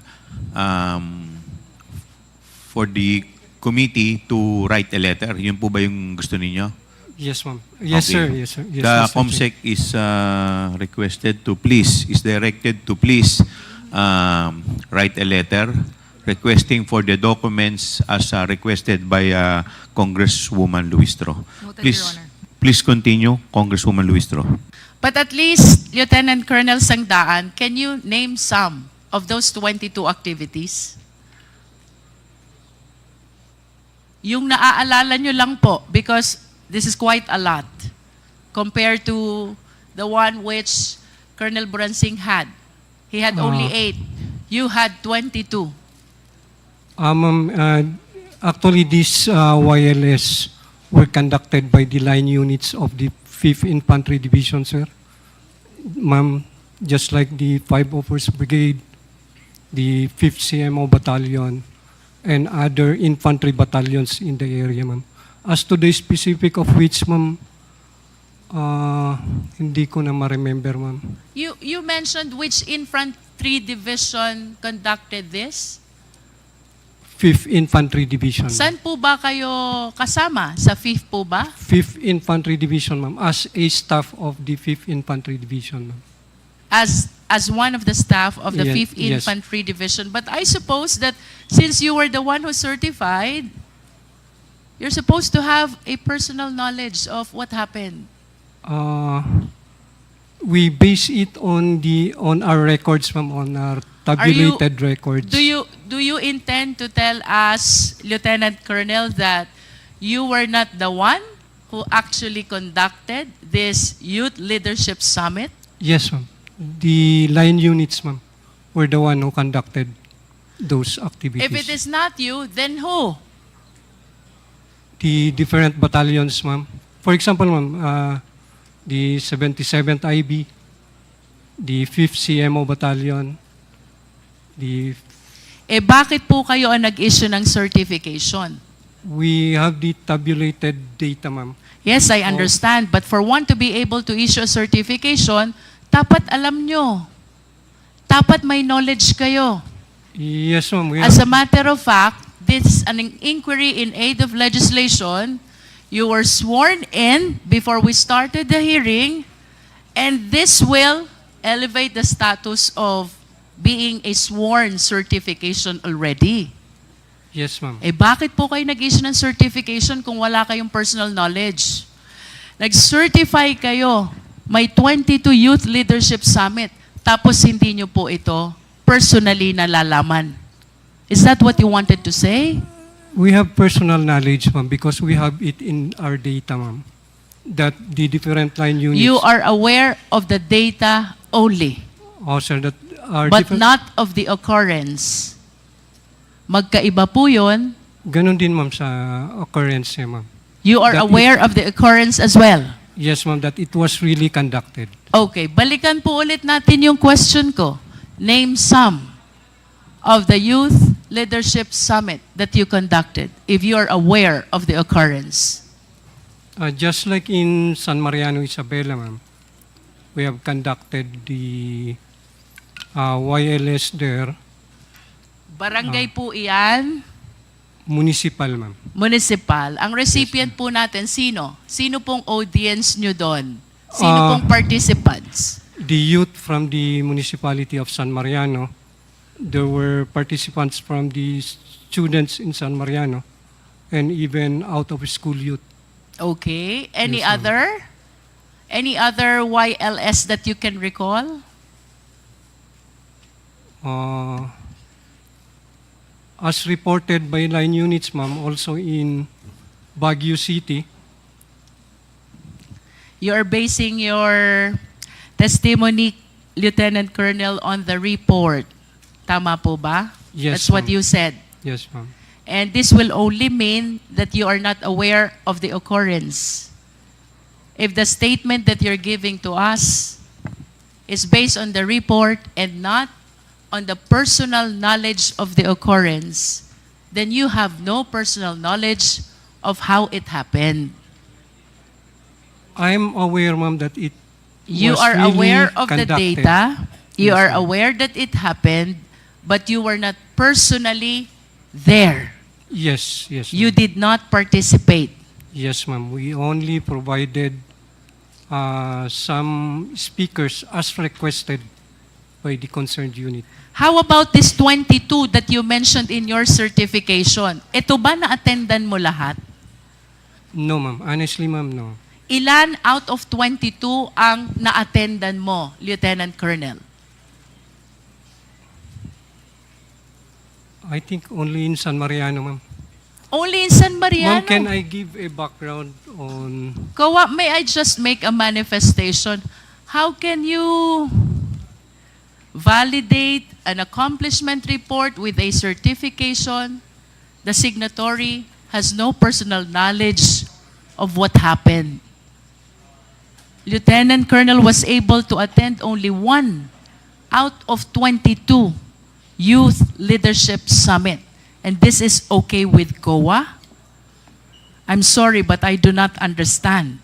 for the committee to write a letter. Yun po ba yung gusto ninyo? Yes, ma'am. Yes, Okay. sir. Yes, sir. Yes, The Mr. Chair. COMSEC is directed to please write a letter requesting for the documents as requested by Congresswoman Luistro. Please continue, Congresswoman Luistro. But at least, Lieutenant Colonel Sangdaan, can you name some of those 22 activities? Yung naaalala nyo lang po, because this is quite a lot compared to the one which Colonel Buransing had. He had only 8. You had 22. Ma'am, actually, these YLS were conducted by the line units of the 5th Infantry Division, sir. Ma'am, just like the 5 Offers Brigade, the 5th CMO Battalion, and other infantry battalions in the area, ma'am. As to the specific of which, ma'am, hindi ko na ma-remember, ma'am. You mentioned which infantry division conducted this? 5th Infantry Division. Saan po ba kayo kasama? Sa 5th po ba? 5th Infantry Division, ma'am, as a staff of the 5th Infantry Division, ma'am. As one of the staff of the Yes, 5th yes. Infantry Division. But I suppose that since you were the one who certified, you're supposed to have a personal knowledge of what happened. We base it on our records, ma'am, on our tabulated records. Do you intend to tell us, Lieutenant Colonel, that you were not the one who actually conducted this Youth Leadership Summit? Yes, ma'am. The line units, ma'am, were the one who conducted those activities. If it is not you, then who? The different battalions, ma'am. For example, ma'am, the 77th IB, the 5th CMO Battalion, Bakit po kayo ang nag-issue ng certification? we have the tabulated data, ma'am. Yes, I understand. But for one to be able to issue a certification, dapat alam nyo. Dapat may knowledge kayo. Yes, ma'am. We As a have, matter of fact, this is an inquiry in aid of legislation. You were sworn in before we started the hearing, and this will elevate the status of being a sworn certification already. yes, ma'am. Bakit po kayo nag-issue ng certification kung wala kayong personal knowledge? Nag-certify kayo, may 22 Youth Leadership Summit, tapos hindi nyo po ito personally nalalaman. Is that what you wanted to say? We have personal knowledge, ma'am, because we have it in our data, ma'am. that the different line units. You are aware of the data only, Oh, sir, that are but different. not of the occurrence. Magkaiba po yun. Ganon din, ma'am, sa occurrence, ma'am. You are That aware of the occurrence as well. Yes, ma'am, that it was really conducted. Okay, balikan po ulit natin yung question ko. Name some of the Youth Leadership Summit that you conducted, if you are aware of the occurrence. Just like in San Mariano, Isabela, ma'am, we have conducted the YLS there, Barangay po iyan, municipal, ma'am. municipal. Ang recipient po natin, sino? Sino pong audience nyo doon? Sino Ah. pong participants? The youth from the municipality of San Mariano, there were participants from the students in San Mariano, and even out of school youth. Okay. Any Yes, ma'am. other? Any other YLS that you can recall? As reported by line units, ma'am, also in Baguio City, You are basing your testimony, Lieutenant Colonel, on the report. Tama po ba? Yes, That's what ma'am. you said. yes, ma'am. And this will only mean that you are not aware of the occurrence. If the statement that you're giving to us is based on the report and not on the personal knowledge of the occurrence, then you have no personal knowledge of how it happened. I'm aware, ma'am, that it You was are really aware of the conducted. data, you Yes, are ma'am. aware that it happened, but you were not personally there. Yes, yes, You ma'am. did not participate. Yes, ma'am. We only provided some speakers as requested by the concerned unit. How about this 22 that you mentioned in your certification? Ito ba na-attendan mo lahat? No, ma'am. Honestly, ma'am, no. Ilan out of 22 ang na-attendan mo, Lieutenant Colonel? I think only in San Mariano, ma'am. Only in San Mariano? Ma'am, can I give a background on... Kawa, may I just make a manifestation? How can you validate an accomplishment report with a certification? The signatory has no personal knowledge of what happened. Lieutenant Colonel was able to attend only 1 out of 22 Youth Leadership Summit. And this is okay with COA? I'm sorry, but I do not understand.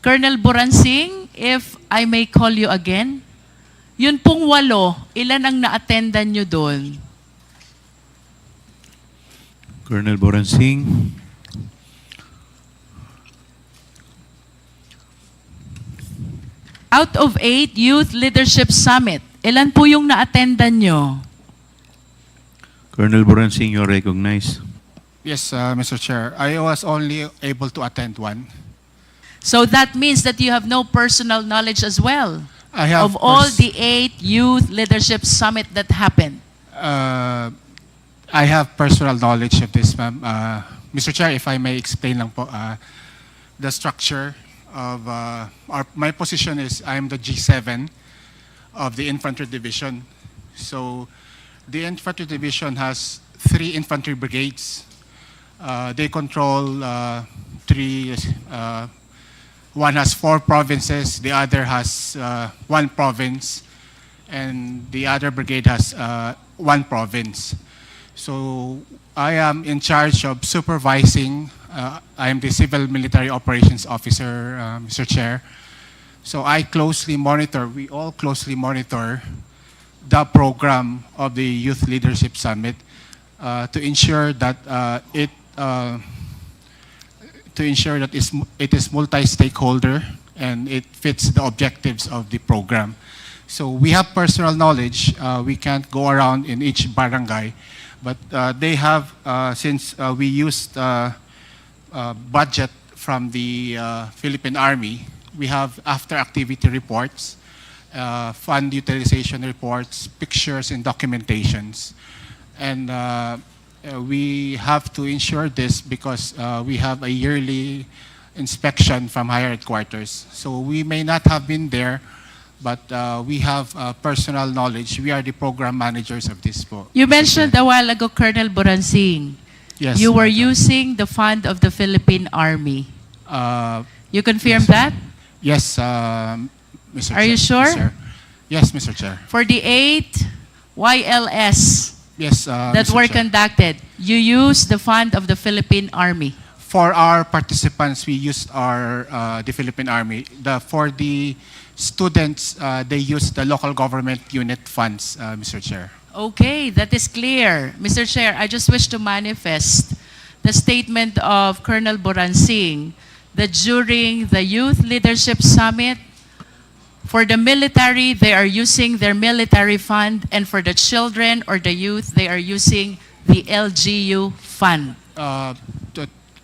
Colonel Buransing, if I may call you again, yun pong 8, ilan ang na-attendan nyo doon? Colonel Boransing. Out of 8 Youth Leadership Summit, ilan po yung na-attendan nyo? Colonel Boransing, you're recognized. Yes, Mr. Chair. I was only able to attend one. So that means that you have no personal knowledge as well I have of all the 8 Youth Leadership Summit that happened. I have personal knowledge of this, ma'am. Mr. Chair, if I may explain lang po, the structure of my position is I'm the G7 of the Infantry Division. So the Infantry Division has 3 infantry brigades. They control 3, one has 4 provinces, the other has 1 province, and the other brigade has 1 province. So I am in charge of supervising. I am the Civil Military Operations Officer, Mr. Chair. So I closely monitor, we all closely monitor the program of the Youth Leadership Summit to ensure that it is multi-stakeholder and it fits the objectives of the program. So we have personal knowledge. We can't go around in each barangay, but they have, since we used budget from the Philippine Army, we have after-activity reports, fund utilization reports, pictures, and documentations. And we have to ensure this because we have a yearly inspection from higher headquarters. So we may not have been there, but we have personal knowledge. We are the program managers of this po. You Mr. mentioned Chair. a while ago, Colonel Boransing, Yes, you were Madam. using the fund of the Philippine Army. Uh, You confirm Yes. that? Yes, Mr. Are Chair. you sure? Yes, sir. Yes, Mr. Chair. For the 8 YLS Yes, that Mr. were Chair. conducted, you used the fund of the Philippine Army. For our participants, we used the Philippine Army. For the students, they used the local government unit funds, Mr. Chair. Okay, that is clear. Mr. Chair, I just wish to manifest the statement of Colonel Boransing that during the Youth Leadership Summit, for the military, they are using their military fund, and for the children or the youth, they are using the LGU fund.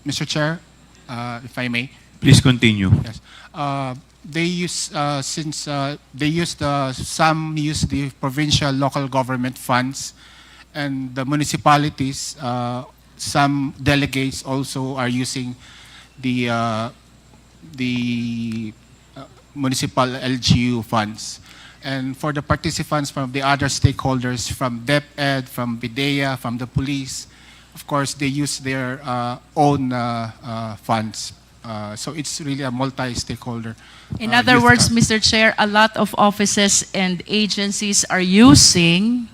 Mr. Chair, if I may. Please continue. Yes. They use some use the provincial local government funds, and the municipalities. Some delegates also are using the municipal LGU funds. And for the participants from the other stakeholders, from DepEd, from BIDEA, from the police, of course, they use their own funds. So it's really a multi-stakeholder. In other youth words, camp. Mr. Chair, a lot of offices and agencies are using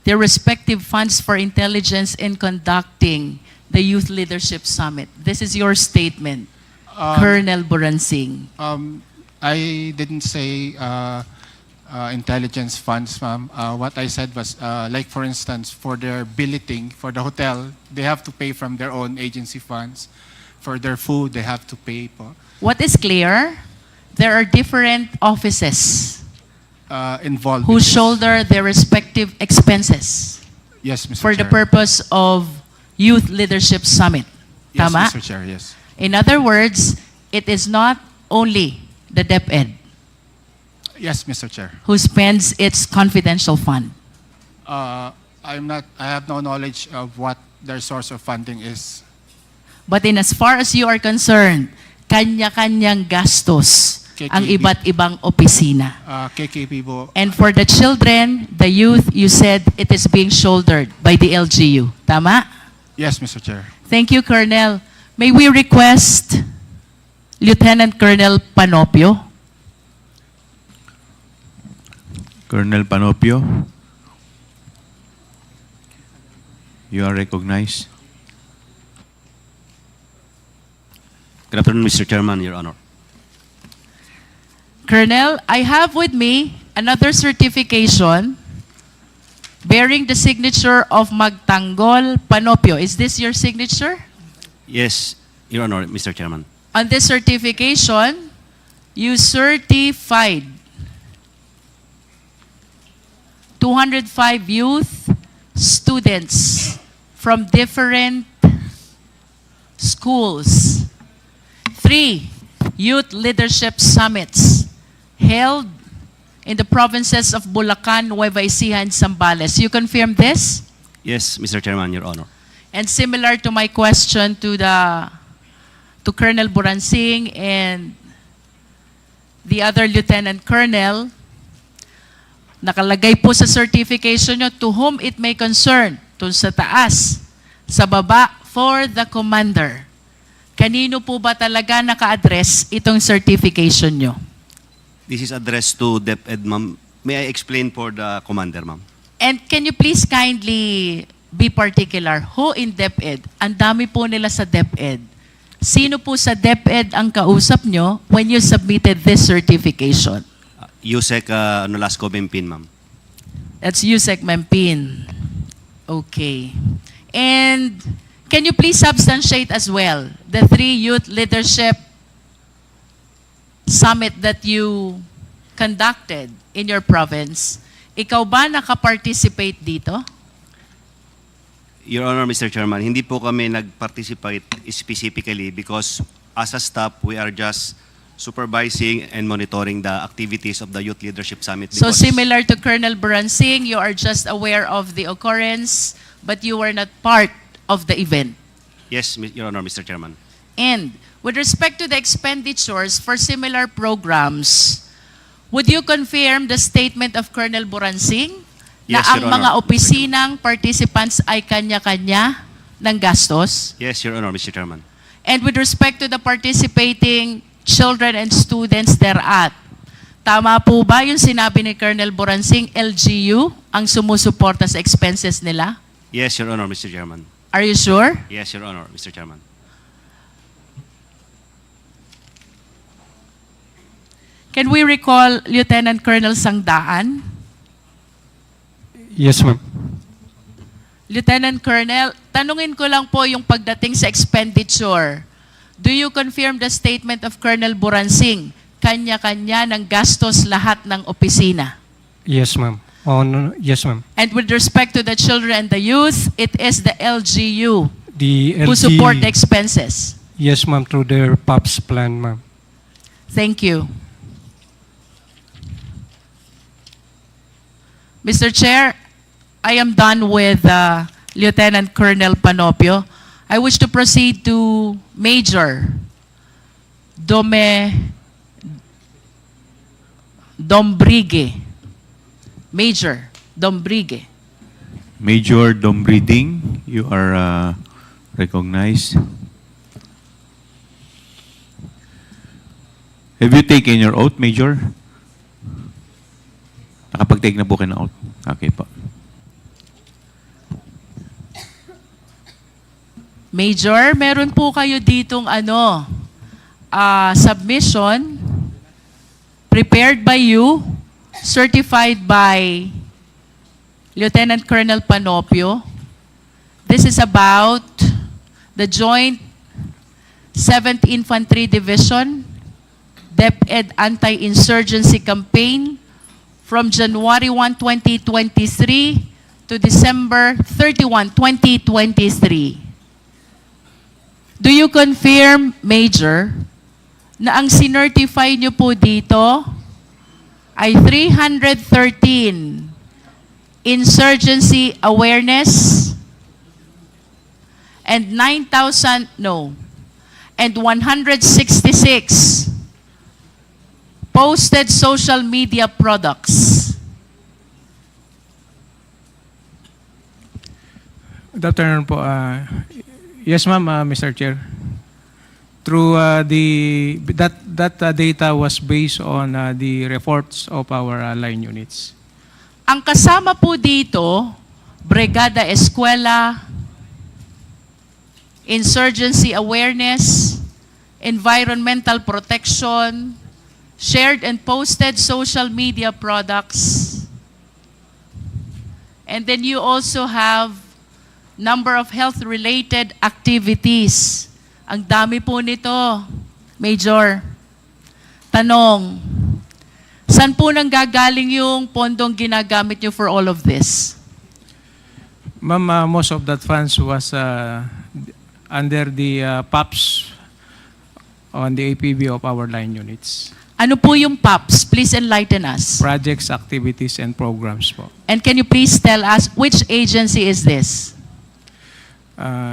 their respective funds for intelligence in conducting the Youth Leadership Summit. This is your statement, Colonel Boransing. I didn't say intelligence funds, ma'am. What I said was, like for instance, for their billeting, for the hotel, they have to pay from their own agency funds. For their food, they have to pay po. What is clear, there are different offices Involved. who in this. shoulder their respective expenses Yes, Mr. for the Chair. purpose of Youth Leadership Summit. Yes, Tama? Mr. Chair, yes. In other words, it is not only the DepEd Yes, Mr. Chair. who spends its confidential fund. I have no knowledge of what their source of funding is. But in as far as you are concerned, kanya-kanyang gastos ang KKB. iba't ibang opisina. KKP po. And for the children, the youth, you said it is being shouldered by the LGU. Tama? Yes, Mr. Chair. Thank you, Colonel. May we request Lieutenant Colonel Panopio? Colonel Panopio, you are recognized. Good afternoon, Mr. Chairman, Your Honor. Colonel, I have with me another certification bearing the signature of Magtanggol Panopio. Is this your signature? Yes, Your Honor, Mr. Chairman. On this certification, you certified 205 youth students from different schools. 3 youth leadership summits held in the provinces of Bulacan, Nueva Ecija, and Zambales. You confirm this? Yes, Mr. Chairman, Your Honor. And similar to my question to Colonel Boransing and the other Lieutenant Colonel, nakalagay po sa certification nyo, to whom it may concern, to sa taas, sa baba, for the commander. Kanino po ba talaga naka-address itong certification nyo? This is addressed to DepEd, ma'am. May I explain for the commander, ma'am? And can you please kindly be particular, who in DepEd? Ang dami po nila sa DepEd. Sino po sa DepEd ang kausap nyo when you submitted this certification? Yusek Nolasco Bempin, ma'am. That's Yusek Mempin. Okay. And can you please substantiate as well the 3 youth leadership summit that you conducted in your province? Ikaw ba nakaparticipate dito? Your Honor, Mr. Chairman, hindi po kami nag-participate specifically because as a staff, we are just supervising and monitoring the activities of the Youth Leadership Summit. So because- similar to Colonel Boransing, you are just aware of the occurrence, but you were not part of the event. Yes, Your Honor, Mr. Chairman. And with respect to the expenditures for similar programs, would you confirm the statement of Colonel Buransing na Yes, ang Your mga Honor. opisinang participants ay kanya-kanya ng gastos? Yes, Your Honor, Mr. Chairman. And with respect to the participating children and students thereat, tama po ba yung sinabi ni Colonel Buransing, LGU ang sumusuporta sa expenses nila? Yes, Your Honor, Mr. Chairman. Are you sure? Yes, Your Honor, Mr. Chairman. Can we recall Lieutenant Colonel Sangdaan? Yes, ma'am. Lieutenant Colonel, tanungin ko lang po yung pagdating sa expenditure. Do you confirm the statement of Colonel Buransing? Kanya-kanya ng gastos lahat ng opisina. Yes, ma'am. Oh, no, yes, ma'am. And with respect to the children and the youth, it is the LGU The who LG, support the expenses. yes, ma'am, through their POPs plan, ma'am. Thank you. Mr. Chair, I am done with Lieutenant Colonel Panopio. I wish to proceed to Major Dombrigue. Major Dombrigue. Major Dombriding, you are recognized. Have you taken your oath, Major? Nakapag-take na po kayo ng oath? Okay po. Major, meron po kayo ditong submission prepared by you, certified by Lieutenant Colonel Panopio. This is about the Joint 7th Infantry Division DepEd Anti-Insurgency Campaign from January 1, 2023 to December 31, 2023. Do you confirm, Major, na ang sinertify nyo po dito ay 313 insurgency awareness and 166 posted social media products? Good afternoon po. Yes, ma'am, Mr. Chair. Through that data was based on the reports of our line units. Ang kasama po dito, Brigada Eskwela, insurgency awareness, environmental protection, shared and posted social media products. And then you also have number of health-related activities. Ang dami po nito, Major. Tanong, saan po nang gagaling yung pondong ginagamit nyo for all of this? Ma'am, most of that funds was under the POPs on the APB of our line units. Ano po yung POPs? Please enlighten us. Projects, activities, and programs po. And can you please tell us which agency is this?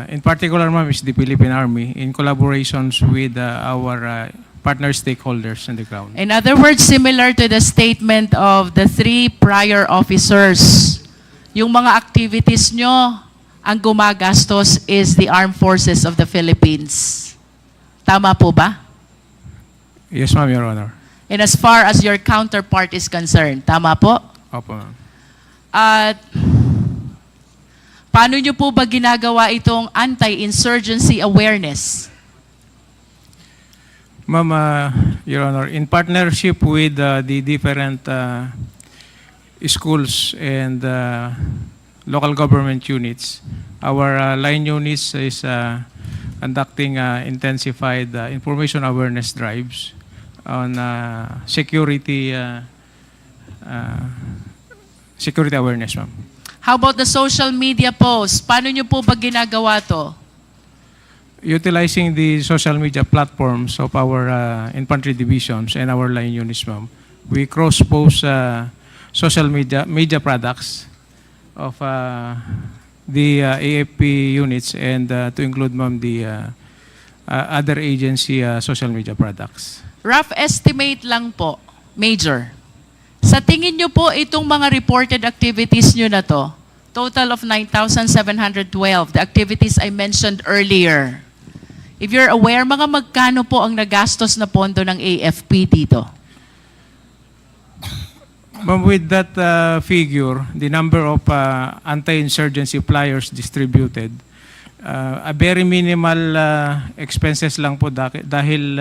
In particular, ma'am, is the Philippine Army in collaborations with our partner stakeholders on the ground. In other words, similar to the statement of the three prior officers, yung mga activities nyo, ang gumagastos is the Armed Forces of the Philippines. Tama po ba? Yes, ma'am, Your Honor. And as far as your counterpart is concerned, tama po? Opo, ma'am. At paano nyo po ba ginagawa itong anti-insurgency awareness? Ma'am, Your Honor, in partnership with the different schools and local government units, our line units is conducting intensified information awareness drives on security awareness, ma'am. How about the social media posts? Paano nyo po ba ginagawa to? Utilizing the social media platforms of our infantry divisions and our line units, ma'am, we cross-post social media products of the AFP units and to include, ma'am, the other agency social media products. Rough estimate lang po, Major. Sa tingin nyo po, itong mga reported activities nyo na to, total of 9,712, the activities I mentioned earlier. If you're aware, mga magkano po ang nagastos na pondo ng AFP dito? Ma'am, with that figure, the number of anti-insurgency flyers distributed, a very minimal expenses lang po dahil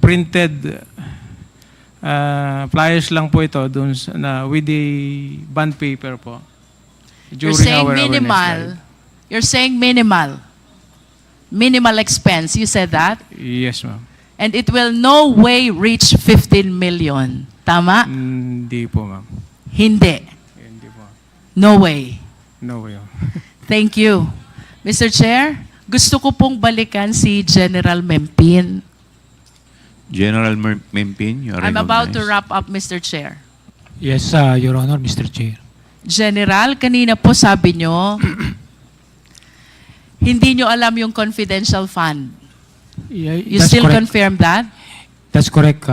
printed flyers lang po ito dun with the bond paper po. You're During saying our awareness minimal. drive. You're saying minimal. Minimal expense. You said that? Yes, ma'am. And it will no way reach 15 million. Tama? Hindi po, ma'am. Hindi. Hindi po. No way. No way. Thank you. Mr. Chair, gusto ko pong balikan si General Mempin. General Mempin, you are I'm about to recognized. wrap up, Mr. Chair. Yes, Your Honor, Mr. Chair. General, kanina po sabi nyo, hindi nyo alam yung confidential fund. You That's still correct. confirm that? That's correct,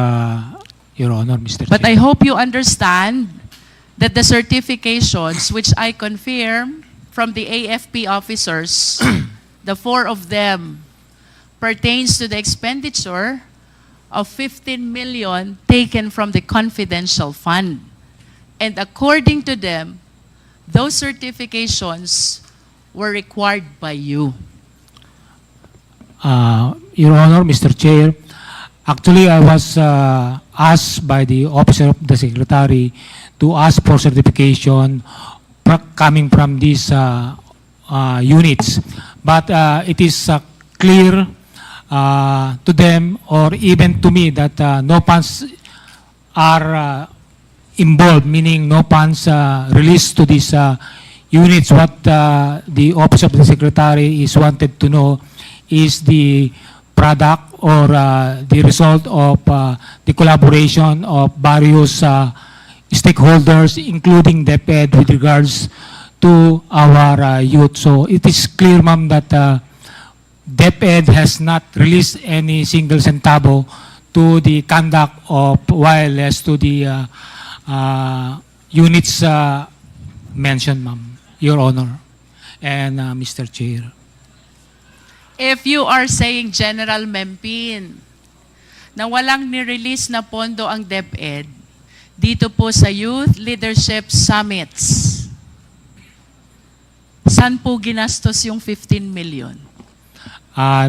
Your Honor, Mr. But I Chair. hope you understand that the certifications which I confirm from the AFP officers, the 4 of them, pertains to the expenditure of 15 million taken from the confidential fund. And according to them, those certifications were required by you. Your Honor, Mr. Chair, actually I was asked by the Officer of the Secretary to ask for certification coming from these units. But it is clear to them or even to me that no funds are involved, meaning no funds released to these units. What the Office of the Secretary is wanted to know is the product or the result of the collaboration of various stakeholders, including DepEd, with regards to our youth. So it is clear, ma'am, that DepEd has not released any single centavo to the conduct of wireless to the units mentioned, ma'am, Your Honor, and Mr. Chair. If you are saying, General Mempin, na walang nirelease na pondo ang DepEd dito po sa Youth Leadership Summits, saan po ginastos yung 15 million?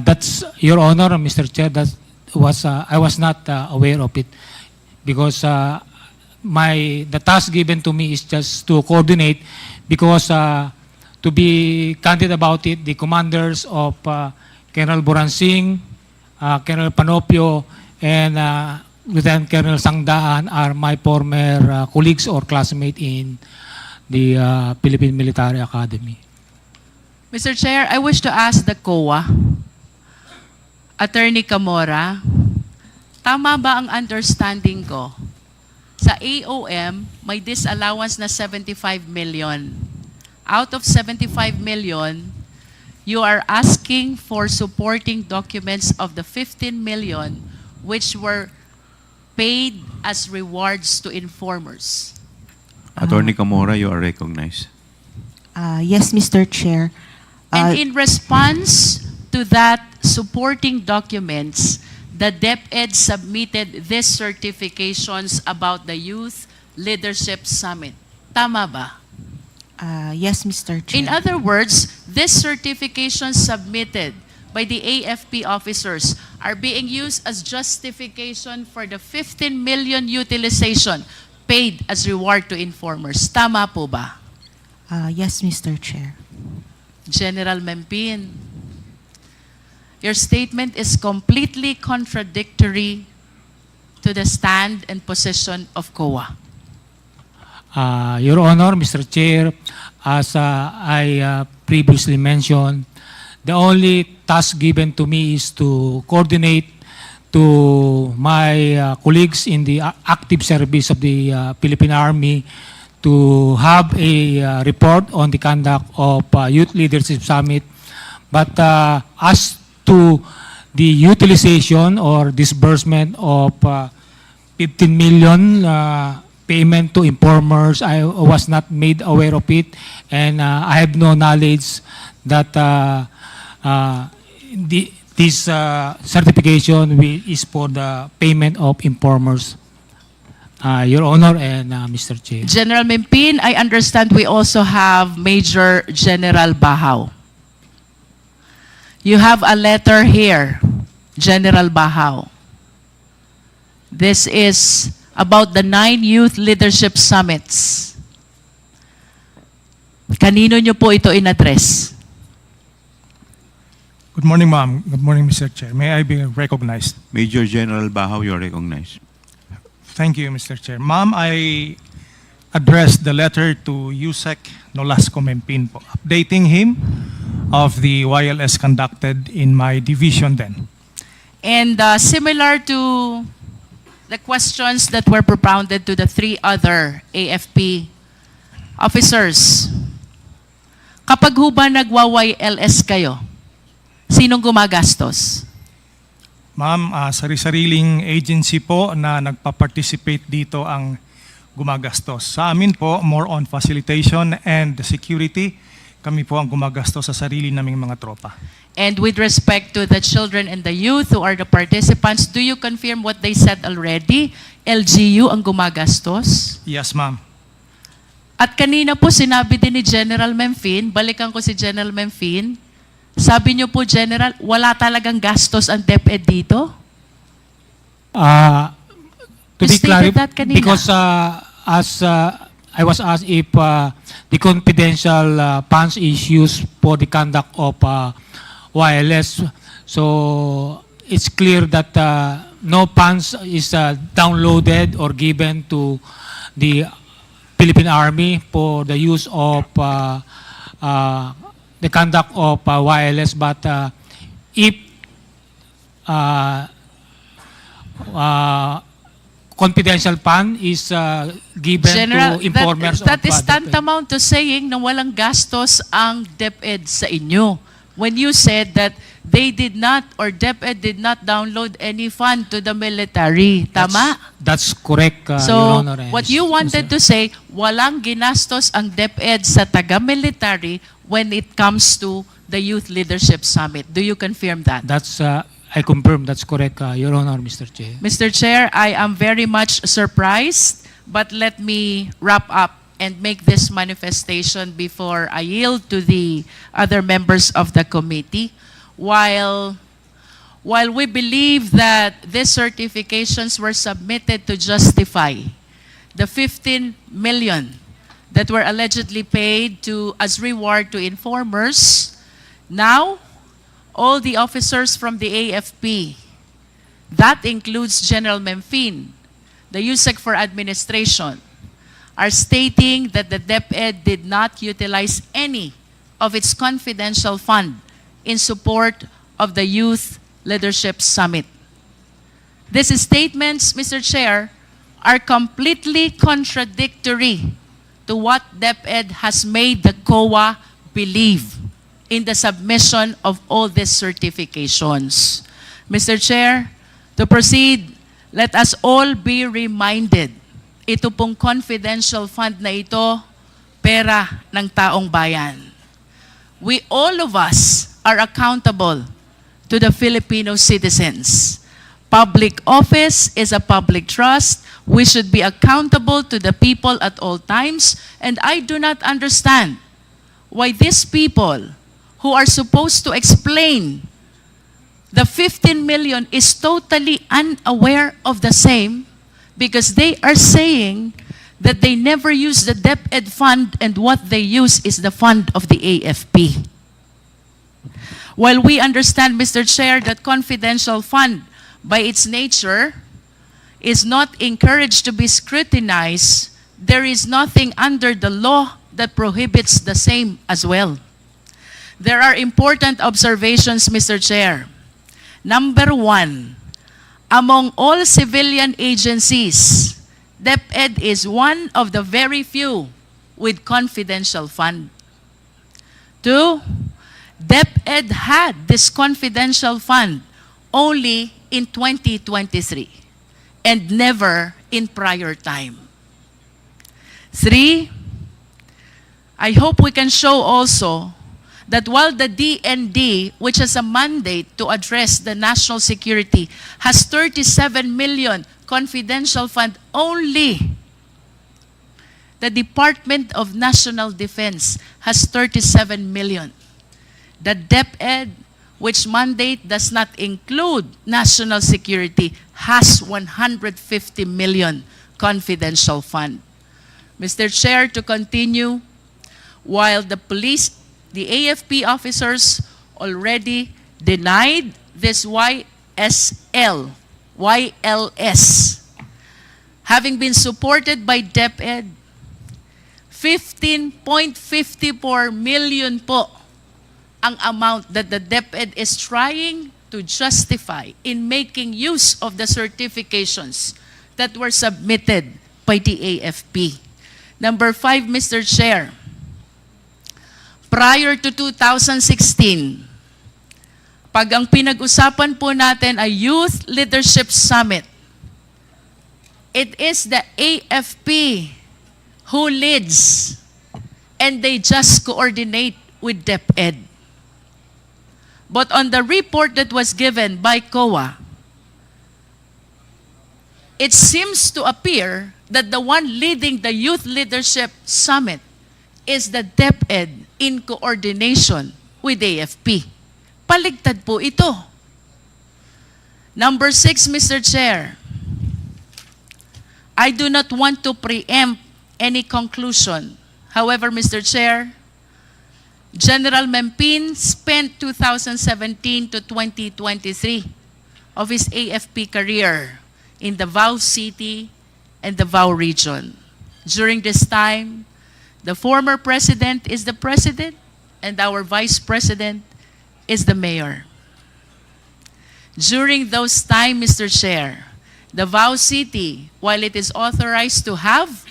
That's, Your Honor, Mr. Chair, that was, I was not aware of it because the task given to me is just to coordinate because to be candid about it, the commanders of Colonel Boransing, Colonel Panopio, and Lieutenant Colonel Sangdaan are my former colleagues or classmates in the Philippine Military Academy. Mr. Chair, I wish to ask the COA, Attorney Camora, tama ba ang understanding ko? Sa AOM, may disallowance na 75 million. Out of 75 million, you are asking for supporting documents of the 15 million which were paid as rewards to informers. Attorney Camora, you are recognized. Yes, Mr. Chair. And in response to that supporting documents, the DepEd submitted these certifications about the Youth Leadership Summit. Tama ba? Yes, Mr. Chair. In other words, these certifications submitted by the AFP officers are being used as justification for the 15 million utilization paid as reward to informers. Tama po ba? Yes, Mr. Chair. General Mempin, your statement is completely contradictory to the stand and position of COA. Your Honor, Mr. Chair, as I previously mentioned, the only task given to me is to coordinate to my colleagues in the active service of the Philippine Army to have a report on the conduct of Youth Leadership Summit. But as to the utilization or disbursement of 15 million payment to informers, I was not made aware of it, and I have no knowledge that this certification is for the payment of informers. Your Honor and Mr. Chair. General Mempin, I understand we also have Major General Bahaw. You have a letter here, General Bahaw. This is about the 9 Youth Leadership Summits. Kanino nyo po ito in-address? Good morning, ma'am. Good morning, Mr. Chair. May I be recognized? Major General Bahaw, you're recognized. Thank you, Mr. Chair. Ma'am, I addressed the letter to Yusek Nolasco Mempin po, updating him of the YLS conducted in my division then. And similar to the questions that were propounded to the 3 other AFP officers, kapag ho ba nagwa-YLS kayo, sinong gumagastos? Ma'am, sari-sariling agency po na nagpa-participate dito ang gumagastos. Sa amin po, more on facilitation and security, kami po ang gumagastos sa sarili naming mga tropa. And with respect to the children and the youth who are the participants, do you confirm what they said already? LGU ang gumagastos? Yes, ma'am. At kanina po sinabi din ni General Mempin, balikan ko si General Mempin, sabi niyo po, General, wala talagang gastos ang DepEd dito? To You be stated clear, that kanina. because as I was asked if the confidential funds is used for the conduct of wireless, so it's clear that no funds is downloaded or given to the Philippine Army for the use of the conduct of wireless, but if confidential fund is given General, to informers that is DepEd. tantamount to saying na walang gastos ang DepEd sa inyo. When you said that they did not or DepEd did not download any fund to the military. Tama? That's correct, Your So, Honor. and what you wanted to say, walang ginastos ang DepEd sa taga-military when it comes to the Youth Leadership Summit. Do you confirm that? That's I confirm that's correct, Your Honor, Mr. Chair. Mr. Chair, I am very much surprised, but let me wrap up and make this manifestation before I yield to the other members of the committee. While we believe that these certifications were submitted to justify the 15 million that were allegedly paid as reward to informers, now all the officers from the AFP, that includes General Mempin, the USEC for Administration, are stating that the DepEd did not utilize any of its confidential fund in support of the Youth Leadership Summit. These statements, Mr. Chair, are completely contradictory to what DepEd has made the COA believe in the submission of all these certifications. Mr. Chair, to proceed, let us all be reminded, ito pong confidential fund na ito, pera ng taong bayan. We, all of us, are accountable to the Filipino citizens. Public office is a public trust. We should be accountable to the people at all times. And I do not understand why these people who are supposed to explain the 15 million is totally unaware of the same, because they are saying that they never use the DepEd fund and what they use is the fund of the AFP. While we understand, Mr. Chair, that confidential fund by its nature is not encouraged to be scrutinized, there is nothing under the law that prohibits the same as well. There are important observations, Mr. Chair. Number one, among all civilian agencies, DepEd is one of the very few with confidential fund. Two, DepEd had this confidential fund only in 2023 and never in prior time. 3, I hope we can show also that while the DND, which has a mandate to address the national security, has 37 million confidential fund only, the Department of National Defense has 37 million. The DepEd, which mandate does not include national security, has 150 million confidential fund. Mr. Chair, to continue, while the police, the AFP officers already denied this YLS, having been supported by DepEd, 15.54 million po ang amount that the DepEd is trying to justify in making use of the certifications that were submitted by the AFP. Number 5, Mr. Chair, prior to 2016, pag ang pinag-usapan po natin ay Youth Leadership Summit, it is the AFP who leads and they just coordinate with DepEd. But on the report that was given by COA, it seems to appear that the one leading the Youth Leadership Summit is the DepEd in coordination with AFP. Paligtad po ito. Number 6, Mr. Chair, I do not want to preempt any conclusion. However, Mr. Chair, General Mempin spent 2017 to 2023 of his AFP career in Davao City and Davao region. During this time, the former president is the president and our vice president is the mayor. During those time, Mr. Chair, Davao City, while it is authorized to have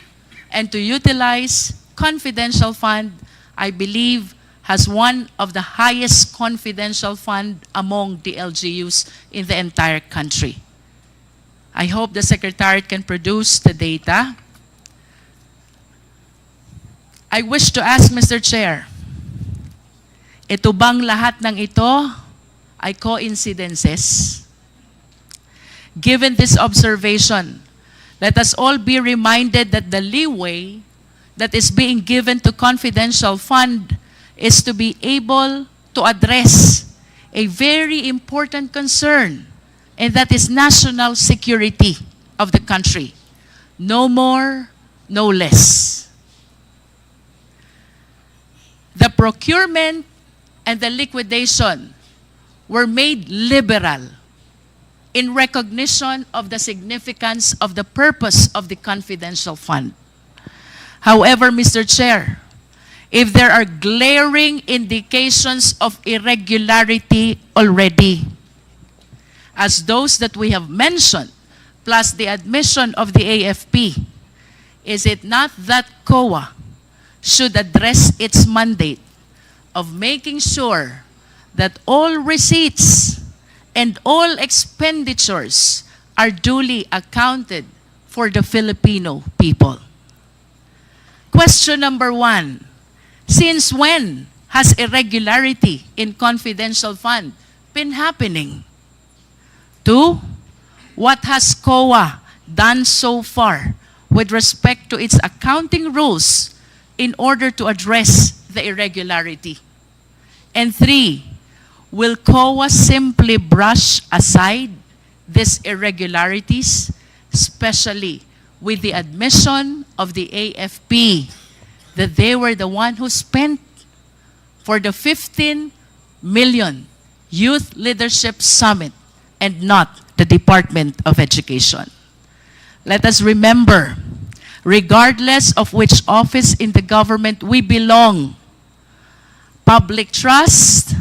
and to utilize confidential fund, I believe has one of the highest confidential fund among the LGUs in the entire country. I hope the Secretariat can produce the data. I wish to ask, Mr. Chair, ito bang lahat ng ito ay coincidences? Given this observation, let us all be reminded that the leeway that is being given to confidential fund is to be able to address a very important concern, and that is national security of the country. No more, no less. The procurement and the liquidation were made liberal in recognition of the significance of the purpose of the confidential fund. However, Mr. Chair, if there are glaring indications of irregularity already, as those that we have mentioned, plus the admission of the AFP, is it not that COA should address its mandate of making sure that all receipts and all expenditures are duly accounted for the Filipino people? Question number 1, since when has irregularity in confidential fund been happening? 2, what has COA done so far with respect to its accounting rules in order to address the irregularity? And 3, will COA simply brush aside these irregularities, especially with the admission of the AFP that they were the one who spent for the 15 million Youth Leadership Summit and not the Department of Education? Let us remember, regardless of which office in the government we belong, public trust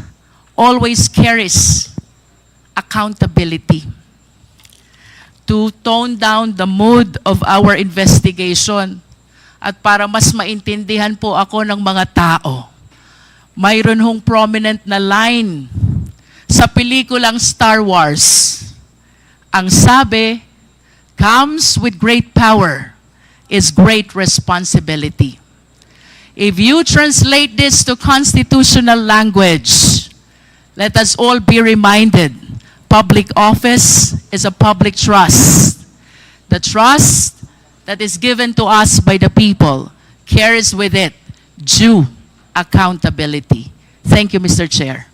always carries accountability. To tone down the mood of our investigation at para mas maintindihan po ako ng mga tao, mayroon hong prominent na line sa pelikulang Star Wars. Ang sabi, comes with great power is great responsibility. If you translate this to constitutional language, let us all be reminded, public office is a public trust. The trust that is given to us by the people carries with it due accountability. Thank you, Mr. Chair.